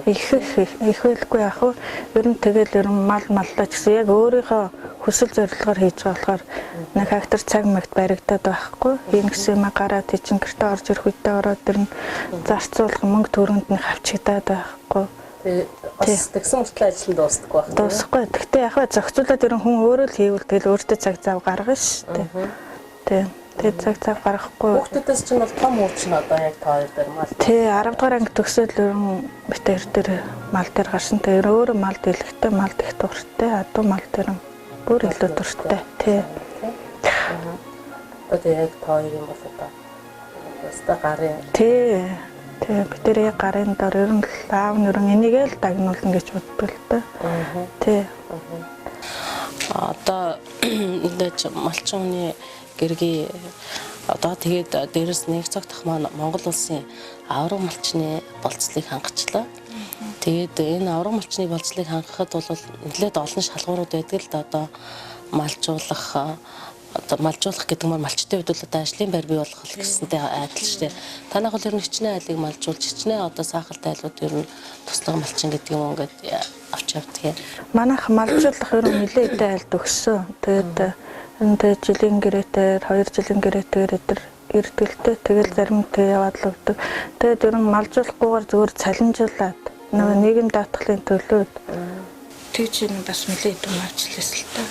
их хэлгүй яах вэ? Ер нь тэгэл ер нь маллаа гэсэн яг өөрийнхөө хүсэл зорилгоор хийж байгаа болохоор нэг хектар цаг магт баригдаад байхгүй. Ийм гэсэн юм гараад чинь гэртээ орж ирэх үедээ ороод тэр нь зарцуулах мөнгө төгрөнд нь хавчигдаад байхгүй. бас тэгсэн хүртэл ажил нь дуусдаггүй байх. Дуусахгүй. Гэхдээ яг хаа зохицуулаад ирэн хүн өөрөө л хийвэл тэгэл өөртөө цаг зав гаргана шүү дээ. Тэгээд цаг зав гаргахгүй. Хүүхдүүдээс чинь бол том ууч нь одоо яг та хоёр дээр мал. Тий, 10 дугаар анги төгсөөл ерөн битээр дээр мал дээр гарсан. Тэгээд өөрөө мал дэлгэхтэй, мал дэх дуртай, адуу мал дээр бүр илүү дуртай. Тий. Одоо яг та хоёрын бол одоо өстой гарын. Тий. Тэгээд битээр яг гарын дор ерөн аав нөрөн энийгээ л дагнуулна гэж боддог л та. Тий. Одоо энэ малчууны гэргийн одоо тэгээд дээрэс нэг цагтах маань Монгол улсын авраг малчны болцлыг хангачлаа. Тэгээд энэ авраг малчны болцлыг хангахад бол нэлээд олон шалгуурууд байдаг л да. Одоо малжуулах гэдэг нь малчтын хувьд бол одоо ажлын байр бий болгох гэсэнтэй адил шүү дээ. Танайх бол ер нь хичнээн айлыг малжуулж хичнээн одоо сахалтай айлууд ер нь туслага малчин гэдэг юм ингээд авч явдаг. Манайх малжуулах ер нь нэлээд айлд өгсөн. Тэгээд энэ жилийн гэрээтэй 2 жилийн гэрээтэйгээр ирдгэлтэй тэгэл зарим тэг яваад л өгдөг. Тэгээд ер нь малжуулахгүйгээр зөвөр цалинжуулаад нөгөө нийгэм даатгалын төлөөд тэгж юм бас нэлээд юм авчлаа л та.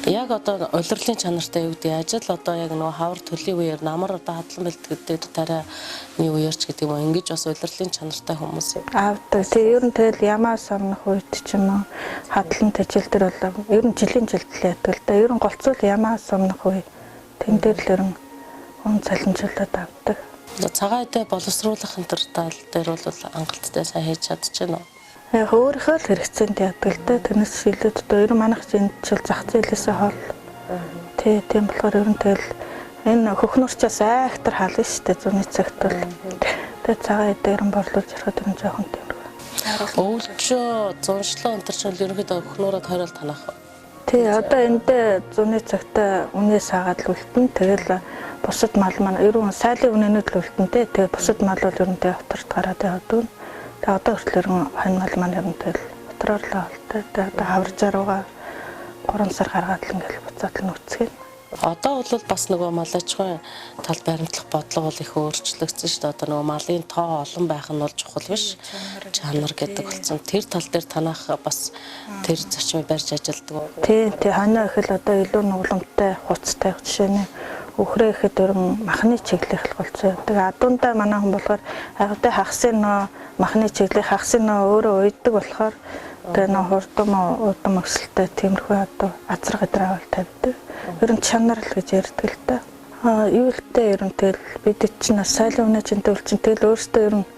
Яг одоо улирлын чанартай юу гэдэг ажил одоо яг нөгөө хавар төлийн үеэр намар одоо хадлан бэлтгэдэг тарианы үеэрч гэдэг юм ингэж бас улирлын чанартай хүмүүс авдаг. Тэгээ ер нь тэгэл ямаа сомнох үед ч юм уу хадлан тэжил дээр бол ер нь жилийн жилдэл яддаг л да. Ер нь голцвол ямаа сомнох үе тэн дээр л ер нь хүн цалинжуулаад авдаг. Цагаатай боловсруулах энэ тал дээр бол хангалттай сайн хийж чадчихна уу? Яг өөрийнхөө л хэрэгцээнд яддаг л да. Тэрнээс шилээд одоо ер нь манайх чинь жил зах зээлээсээ хол. Тийм болохоор ер нь тэгэл энэ хөхнөрчөөс айхтар хална шүү дээ зуны цагт бол. Тэгээд цагаа дээр нь борлуулж ярахад ер нь жоохон тэмрэг. Өвлчөө зуншлаа өнтер чинь ерөнхийдөө хөхнөрөд хориол танах. Тий, одоо эндээ зуны цагт үнээ саагаад л үлдэн. Тэгэл бусад мал маань ер нь сайлын үнэнүүд л үлдэнтэй. Тэгээд бусад мал бол ер нь авторт гараад явдаг. Тэгээд одоо хүртэл хань мал маань ер нь тэгэл дотроор л авалтай. Тэгээд одоо хавар зарууга 3 сар гаргаад л ингээл буцаад л нүцгэн. Одоо бол бас нөгөө мал аж ахуйн тал баримтлах бодлого бол их өөрчлөгдсөн шүү дээ. Одоо нөгөө малын тоо олон байх нь бол чухал биш. Чанар гэдэг болсон. Тэр тал дээр танах бас тэр зарчмыг барьж ажилладаг уу? Тийм ханаа их л одоо илүү нугламжтай хуцтай жишээ нь өхрөө ихэд өрн махны чиглэх болсон. Тэгээ адуундаа манай хүн болохоор агтай хагсын нөө махны чиглэх хагсын нөө өөрөө уйддаг болохоор тэгээ нөө хурдам удам өсөлттэй тиймэрхүү одоо азар гадар авал тавьдаг. Ер нь чанар л гэж ярьдаг л та. Юу л тэ ер нь тэгэл бид чинь сайлын үнэ чинь төл чинь тэгэл өөртөө ер нь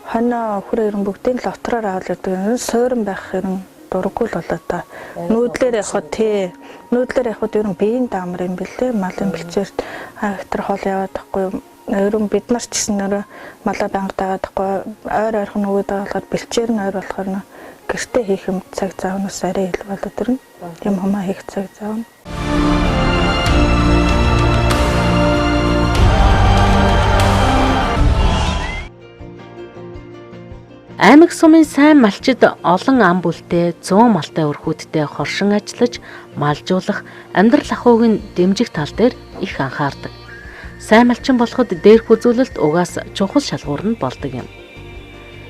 ханаа өхрөө ер нь бүгдийн л отроор авал гэдэг. Ер нь суурин байх ер нь дурггүй л болоо та. Нүүдлэр явахад тий. Нүүдлэр явахад ер нь биеийн даамар юм бэлээ. Малын бэлчээр хайтар хоол яваад тахгүй. Ер нь бид нар ч гэсэн нөрөө малаа банга дагаад тахгүй. Ойр ойрхон өгөөд байгаа болохоор бэлчээр нь ойр болохоор нөө гэртээ хийх юм цаг заавнаас арай ил болоод тэр нь юм хамаа хийх цаг заавна. Аймаг сумын сайн малчид олон ам бүлтэй 100 малтай өрхүүдтэй хоршин ажиллаж, малжуулах, амьдрал ахуйг нь дэмжих тал дээр их анхаардаг. Сайн малчин болоход дээрх үзүүлэлт угаас чухал шалгуур нь болдог юм.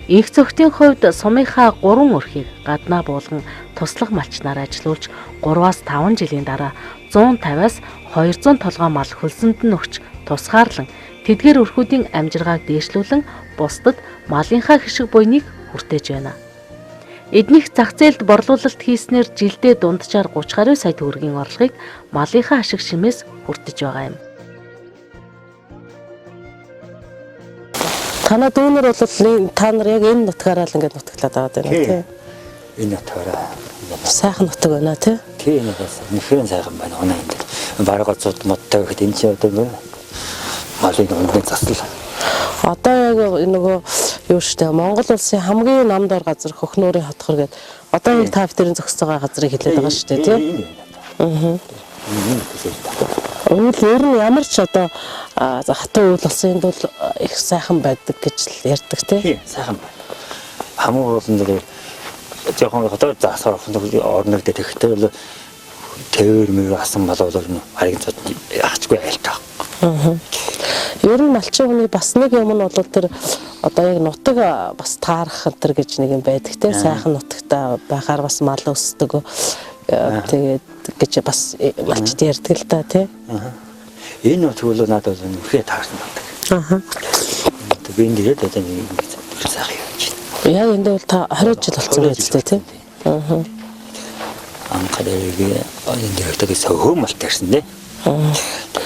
Инх зөвхтийн хувьд сумынхаа 3 өрхийг гаднаа буулган туслах малчнаар ажилуулж 3-5 жилийн дараа 150-аас 200 толгой мал хөлсөнд нь өгч тусгаарлан тэдгээр өрхүүдийн амжиргааг дээшлүүлэн бусдад малынхаа хишиг буйныг хүртээж байна. Эднийх зах зээлд борлуулалт хийснээр жилдээ дунджаар 30 гаруй сая төгрөгийн орлогыг малынхаа ашиг шимээс хүртэж байгаа юм. Танаа дүүнэр бол та нар яг энэ нутгаараа л ингээд нутаглаад байгаа даа тий. Энэ нутгаараа сайхан нутаг байна тий. тий нэгээс нэхрэн сайхан байна оноо энэ. Бараг цууд модтой гэхэд энэ чинь одоо малын өндөр заслал. Одоо яг нөгөө юу штэ Монгол улсын хамгийн намдор газар Хөхнөөрийн хотгор гэдэг. Одоо яг та бүхэн зогсож байгаа газрыг хэлээд байгаа штэ тий. Үйл ер нь ямар ч одоо хатуу үйл болсон бол их сайхан байдаг гэж л ярьдаг тий. Сайхан байна. Хамгийн гол нь жоохон хотоор заасаар орног дээр тэгэхдээ бол тээр мөр асан болоод хариг цод яачгүй айлтаа. Ер нь малчин хүний бас нэг юм нь бол тэр одоо яг нутаг бас таарах энэ гэж нэг юм байдаг тий. Сайхан нутагтай байхаар бас мал өсдөг. Тэгээд гэж бас малчд ярьдаг л та тий. Энэ нутаг бол надад үнэхээр таарсан байна. Би энэ дээд одоо нэг сайхан юм чинь. Яг энэ бол та 20 жил болсон байж тээ тий. Анхааралгүй энэ дээрээ сөхөө мал таарсан дээ.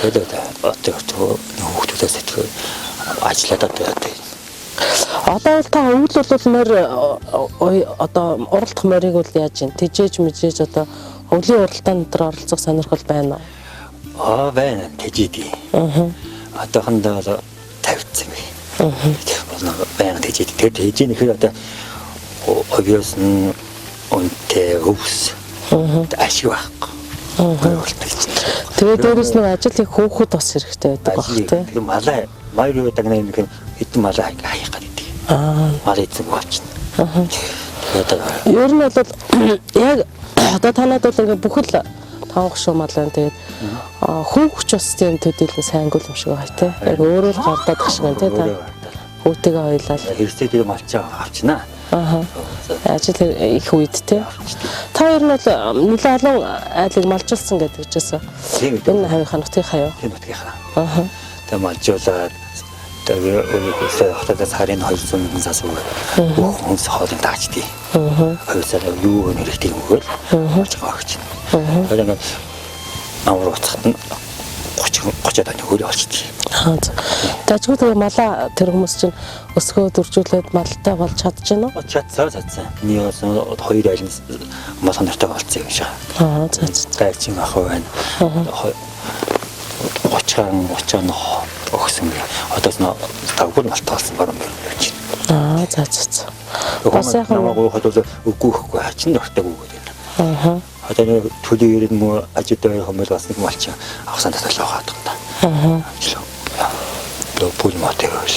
Тэгээд одоо хүүхдүүдээс сэтгэв ажиллаад одоо. Одоо бол та өвөл бол мөр одоо уралдах морийг бол яаж юм тэжээж мэжээж одоо өвлийн уралдаанд дээр оролцох сонирхол байна уу? Байна тэжээдий. Одоохондоо тавьчихсан юм. Байна тэжээд тэр тэжээнийхээ одоо обвиос нь онтэй өвс ашиг байхгүй. Тэгээд дээрээс нэг ажил их хөөхөд бас хэрэгтэй байдаг баг тий. Малаа маяг дагнаа нэг хэдэн малаа хаях гэдэг. Мал эзэн болчихно. Ер нь бол яг одоо танад бол ингээ бүхэл тавх шүү мал байна. Тэгээд хөөхч бас тийм төдийлэн сайн гол юм шиг байна тий. Яг өөрөө л гардаад ах шиг байна тий та. Хүүтэйгээ хоёлаа хэрсээ тэр малчаа авчнаа. Ажил их үед тий. Та ер нь бол нэлээд олон айлыг малжилсан гэдэг чийсэн. Энэ хавийнхаа нутгийнхаа юу? Тийм нутгийнхаа. Тэгээ малжуулаад тэгээ өөрөөсөө хотоос харин 200 мянган сас өгөх хүнс хоолыг таачдээ. Хоёусаа юу нэрхтийг өгөөл очгооч. Тэгээд амар уцахт нь 30 тоног хөрөө олчихчих. Тажгүй тэгээ малаа тэр хүмүүс чинь өсгөө дөржүүлээд малтай болж чадчихна уу? Чадсан. Нийгээс 2 айлын мал нартай болцсон юм шиг. Гайчин ах байна. 30 өгсөн. Одоос нь тагбар малтай болсон баруун байж байна. За. Бас яг намайг хотод үгүйхгүй хачин дортой үгээд байна. Одоо төлөөр нь мө ажидаа хүмүүс бас нэг малчин авсан татал байгаа юм да. Лопул материал.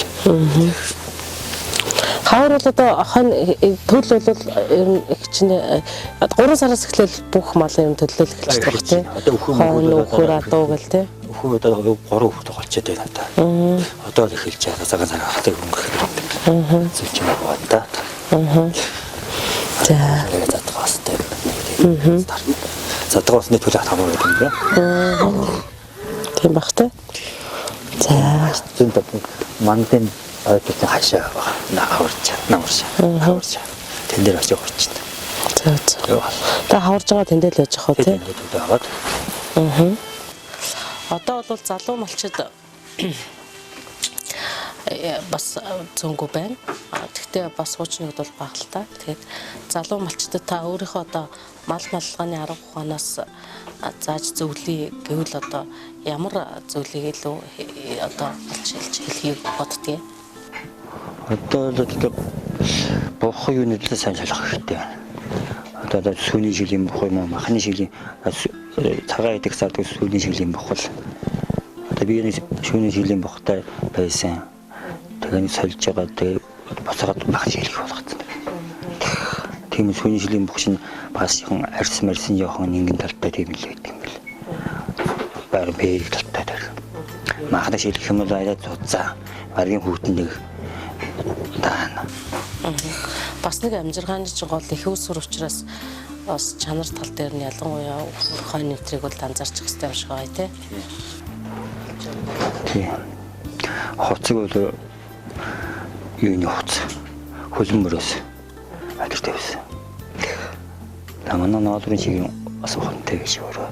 Хавар бол одоо хонь төл бол ер нь их чинь 3 сараас эхлээл бүх мал ер нь төлөөл эхэлж байгаа тийм. Одоо өхөр адуу гэл тийм. Өхөө одоо 3 хүүхэд болчиход байна одоо. Одоо л эхэлж байгаа цагаан сар хатаг өнгөрөх хэрэгтэй. Зөвч юм байна да. За. Задгаастай. Задгаасны төлөв хамаа гэдэг юм байна. Тийм бах тий. За. Зүүн мандын ойдын хашаа намарч. Тэн дээр очиж очиж. За. Та хаварж байгаа тэндээ л яж явах тий. Одоо бол залуу малчид бас зөнгөө байна. Гэхдээ бас хуучныг бол бага л та. Тэгэхээр залуу малчдад та өөрийнхөө одоо мал маллагын арга ухаанаас зааж зөвлөе гэвэл одоо ямар зөвлөгийг илүү одоо олж хэлхийг боддгийг. Одоо л одоо бохоо юу нэрлээ сайн шалгах хэрэгтэй. Одоо сүүний жилийн бохоо юм махны жилийн цагаан идэх сард сүүний жилийн бохол. Одоо би сүүний жилийн бохтой байсан. Тэгээд сольж байгаа тэгээд босоод багш хэлэх болгоцсон. Тийм сүүний жилийн бох шин багшхан арьс марсан жоохон нэгэн талтай тийм л байдаг юм бэл. Баар бээр талтай дээр. Махны хэлэх юм бол арай цуцаа. Баргийн хүүтэн нэг даана. Бас нэг амжиргааны чинь гол их усүр учраас бас чанар тал дээр нь ялангуяа хойны нэвтрийг бол анзаарчих хэрэгтэй юм шиг байна тий. Тийм. Хоцог бол юуны хоц. Хөлбөмбөрөөс адилтай байсан. Намана наадрын чигийн бас ухамтай гэж өөрөө.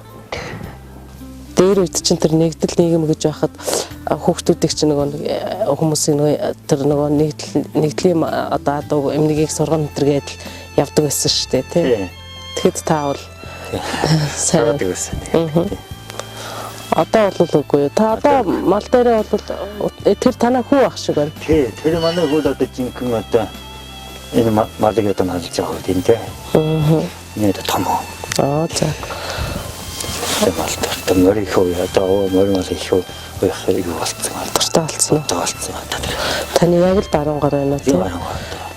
Дээр үед чинь тэр нэгдэл нийгэм гэж байхад хүүхдүүдийг чинь нөгөө хүмүүсийн тэр нөгөө нэгдлийн одоо адуу эмнэгийг сургана тэргээд явдаг байсан шүү дээ тий. Тэгэхэд та бол сайн байсан. Одоо бол үгүй. Та одоо мал дээрээ бол тэр танаа хүү ах шиг байна. Тий, тэр манай хүү одоо жинхэнэ одоо энэ малыг одоо халж байгаа юм тий. Нэ том. За. Малтай морийг хөө одоо морь мал их хөө юу болцсон. Болцсон. Таны яг л баруун гар байна тий.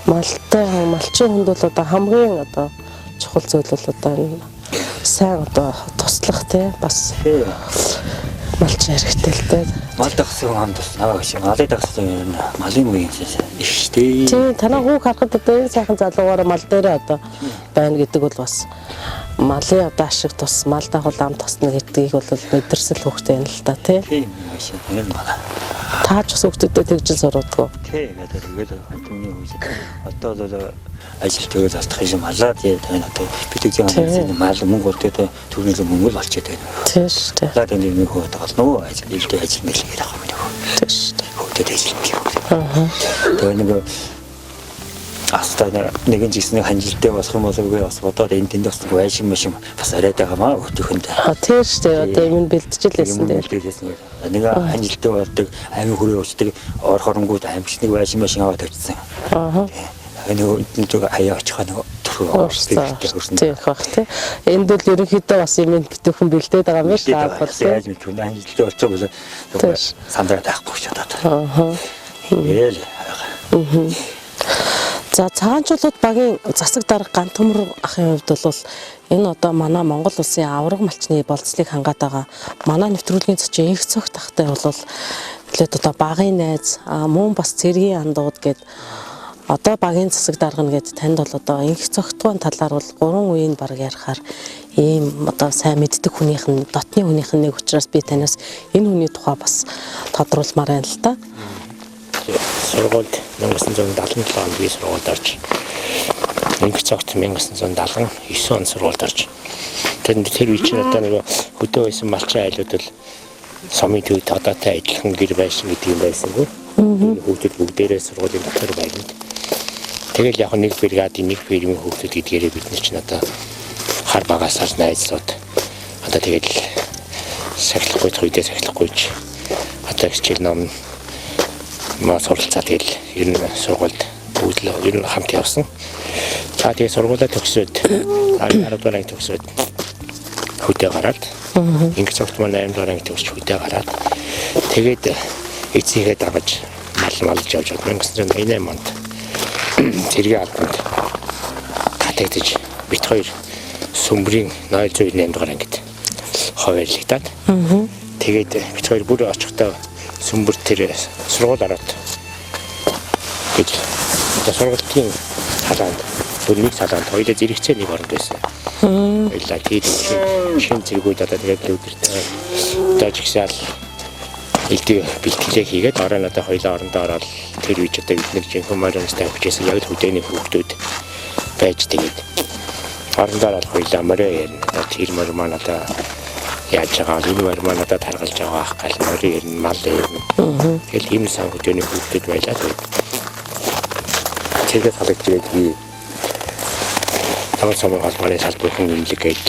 Малтай малчин хүнд бол одоо хамгийн одоо чухал зүйл бол одоо сайн одоо туслах тий бас малчин хэрэгтэй л дээ. Мал дагсан хам туснаа гэж малыг дагсан юм малын үеийн их тий. Тий танаа хүүг харахад одоо энэ сайхан залуугаар мал дээрээ одоо байна гэдэг бол бас малын одоо ашиг тус мал дагуул ам тусна гэдгийг бол мэдэрсэл хөвгтэй юм л та тий. Тийм энэ мал. Тааж бас хөвгтөдөө тэгж суруудгаа. Тий тэгээд хатны үе. Одоо л ажил тэгэл алдах юм малаа тий тэгээд одоо бид тийм мал мөнгө өртөө төрний мөнгө л олчод байна. Тий шүү дээ. Тэгээд энэ нэг хөөд болно ажил илтэй ажил мэлгээд авах юм байна. Тий шүү дээ. Хөөдөд ажил мэл. Тэгээд нэг астана нэгэн жигсний ханжилттай болох юм бол үгүй бас бодоод энэ тэнд бас байшин машин бас арайд байгаамаа өтөхөнд. Тийм шүү дээ. Одоо юм бэлтжижлээсэн дээ. Нэг ханжилттай болдог амин хүрээ уучдаг ор хоронгууд амьчныг байшин машин аваад тавьчихсан. Нэг энэ хаяа очих нэг төрөө орсон. Тийм бах тий. Энд бол ерөнхийдөө бас юм битүүхэн бэлдээд байгаа юм шиг таахгүй тий. Яаж мэдгүй ханжилттай болцоо бол сандраа таахгүй ч одоо. Ээл. За цагаанчуулууд багийн засаг дарга Ган Төмөр ахын хувьд бол энэ одоо манай Монгол улсын авраг малчны болцлыг хангаад байгаа манай нэвтрүүлгийн зочин их цогт ахтай бол тэгээд одоо багийн найз мөн бас цэргийн андууд гээд одоо багийн засаг дарга нэгэд танд бол одоо их цогтгоон талаар бол 3 үеийн баг ярихаар ийм одоо сайн мэддэг хүнийх нь дотны хүнийх нь нэг учраас би танаас энэ хүний тухай бас тодруулмаар байна л та. Сургуульд 1977 онд би сургуульд орж Инх цагт 1979 он сургуульд орж тэр үе чинь одоо нэг хөдөө байсан малчин айлууд л сумын төв тодоотой адилхан гэр байшин гэдэг юм байсангүй. Хүүхдүүд бүгдээрээ сургуулийн дотор байна. Тэгэл яг нэг бригадын нэг фирмийн хүүхдүүд гэдгээрээ бид нар чинь одоо хар багасаар найзлууд одоо тэгэл сахилахгүй үедээ сахилахгүйч одоо хичээл ном суралцаа тэгэл ер нь сургуульд бүгд л ер нь хамт явсан. За тэгээ сургуулаа төгсөөд 10 дугаар анги төгсөөд хөдөө гараад инх цагт манай 8 дугаар анги төгсөж хөдөө гараад тэгээд эцсийгээ дагаж малж явж 1988 онд цэргийн албанд татагдж бит хоёр сүмбрийн 008 дугаар ангид хуваарлагдаад. Тэгээд бит хоёр бүр очихдоо сүмбэр тэр сургууль ороод гэж сургуулийн салаанд бүрний салаанд хоёулаа зэрэгцээ нэг оронд байсан. Хоёулаа тэгээд шин зэргүүд одоо тэгээд өдөртөө дажигсаал илдэг бэлтгэлээ хийгээд ороо надад хоёулаа орондоо ороод тэр үеч одоо бид нэр жинхэнэ моринстай хүчээс яг л хөдөөний хүүхдүүд байж тэгээд орондоо ороод хоёулаа мороо ярина. Тэр морь маань одоо яаж байгаа энэ морь маань одоо таргалж байгаа ах гал морь ярина мал ярина. Тэгэл ийм сан хөдөөний хүүхдүүд байлаа тэгээд тэгээд халагдчихээд би таван самын холбооны салбарын имлэгээд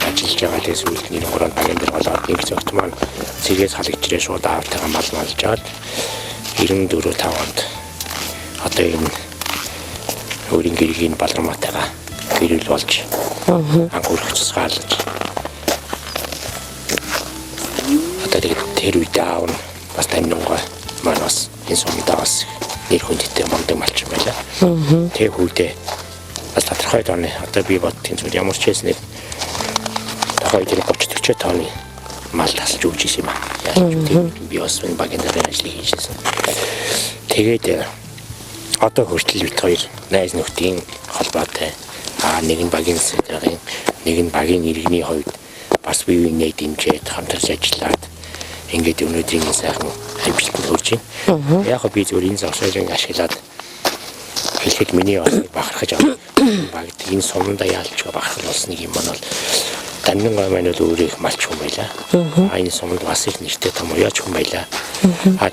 ажиллаж байгаа дээс үлдний нуруунд багийн дээр болоод нэг зөвхт маань цэгээс халагдчихрээ шууд аавтайгаа мал малж аваад 94-5 онд одоо энэ өөрийн гэргийн балрамаатайгаа гэрэл болж анхаарч цэцгаалж одоо тэр үед аав нь бас тамнугаа манаас энэ сумдаас нэр хүндтэй мондөг малч байлаа. Тэг хүүдээ бас тодорхой тооны одоо би бод тийм зүйл ямар ч хэсэг тохой дээр 30-40 тонны мал тасалж өгч ирсэн юм аа. Яаж тийм би бас энэ багийн дээр ажил хийжсэн. Тэгээд одоо хүртэл бит хоёр найз нөхдийн холбоотой нэг нь багийн сэдвийн нэг нь багийн иргэний хувьд бас биеийнхээ дэмжээд хамтарч ажиллаад ингээд өнөөдрийн сайхан амжилтанд хүрч байна. Яг би зөв энэ завшаалыг ашиглаад хэлэхэд миний бас бахархаж байгаа. Багт энэ сумдаа яалч бахархал болсныг юм бол даннын гомын бол өөрөө их малч хүн байлаа. Энэ сумд бас их нэртэй том уяач хүн байлаа.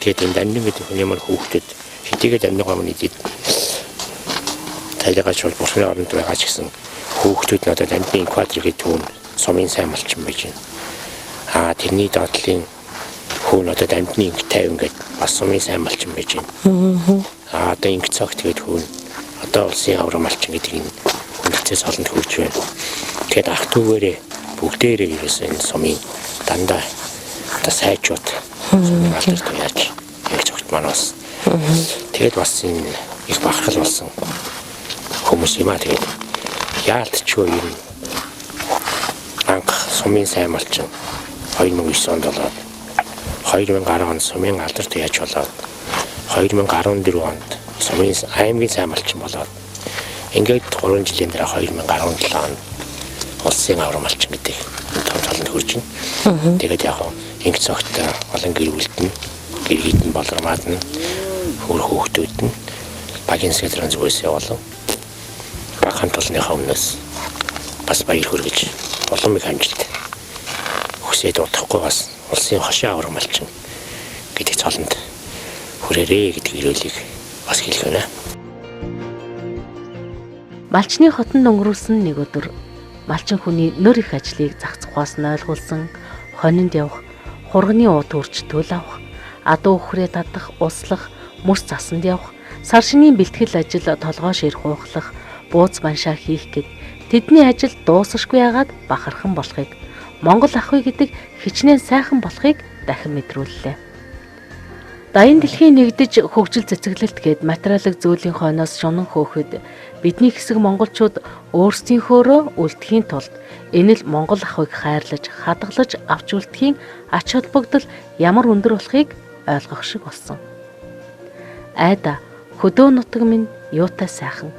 Тэгээд энэ даннын гэдэг хүн ямар хүүхдэд хэдийгээр даннын гомын идэд тайлгаач бол бурхны оронд байгаа ч гэсэн хүүхдүүд нь одоо даннын квадрыг түүн сумын сайн малчин байж байна. Тэрний доотлын хүн одоо дамжны 50 ингээд бас сумын сайн малчин байж байна. Одоо ингэ цагт тэгээд хүн одоо улсын аврам малчин гэдэг энэ хүндэцээс олонд хөрж байна. Тэгээд ах түүгээрээ бүгдээрээ ерөөсөө энэ сумын дандаа одоо сайжууд сумын алдарт яаж яг цагт манаас тэгээд бас энэ их бахархал болсон хүмүүс юм аа. Тэгээд яалтчгүй юм анх сумын сайн малчин 2009 онд болоод 2010 онд сумын алдарт яаж болоод 2014 онд сумын аймгийн сайн малчин болоод ингээд 3 жилийн дараа 2017 онд улсын аврам малчин гэдэг том талд хөрж байна. Тэгээд яг ингэ цагт олон гэр бүлтэн гэргийдэн болормаад нь хүүхдүүд нь багийн сэтрэн зүгээс явуулав. Баг хамт олонныхаа өмнөөс бас баяр хүргэж улам их амжилт хүсээд удахгүй бас улсын хошин аврам малчин гэдэг цолонд хүрээрээ гэдэг ирүүлгийг бас хэлэх байна. Малчны хотод өнгөрүүлсэн нэг өдөр малчин хүний нөр их ажлыг зах зугаас нь ойлгуулсан, хонинд явах, хурганы уу төрж төл авах, адуу үхрээ татах, услах, мөс засанд явах, сар шинийн бэлтгэл ажил толгой ширх хуухлах, бууз баншаа хийх гэд тэдний ажил дуусахгүй яагаад бахархан болохыг, Монгол ах үе гэдэг хичнээн сайхан болохыг дахин мэдрүүллээ. Даян дэлхийн нэгдэж хөгжил цэцэглэлт гээд материалын зүйлийн хойноос шунан хөөхөд бидний хэсэг монголчууд өөрсдийнхөөрөө үлдэхийн тулд энэ л Монгол ах үеийг хайрлаж, хадгалж авч үлдэхийн ач холбогдол ямар өндөр болохыг ойлгох шиг болсон. Айда хөдөө нутаг минь юутай сайхан.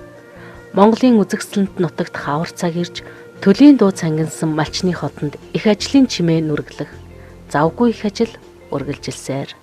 Монголын үзэгсэлэнт нутагт хавар цаг ирж төлийн дуу цангинсан малчны хотод их ажлын чимээ нүргэлэх, завгүй их ажил үргэлжилсээр.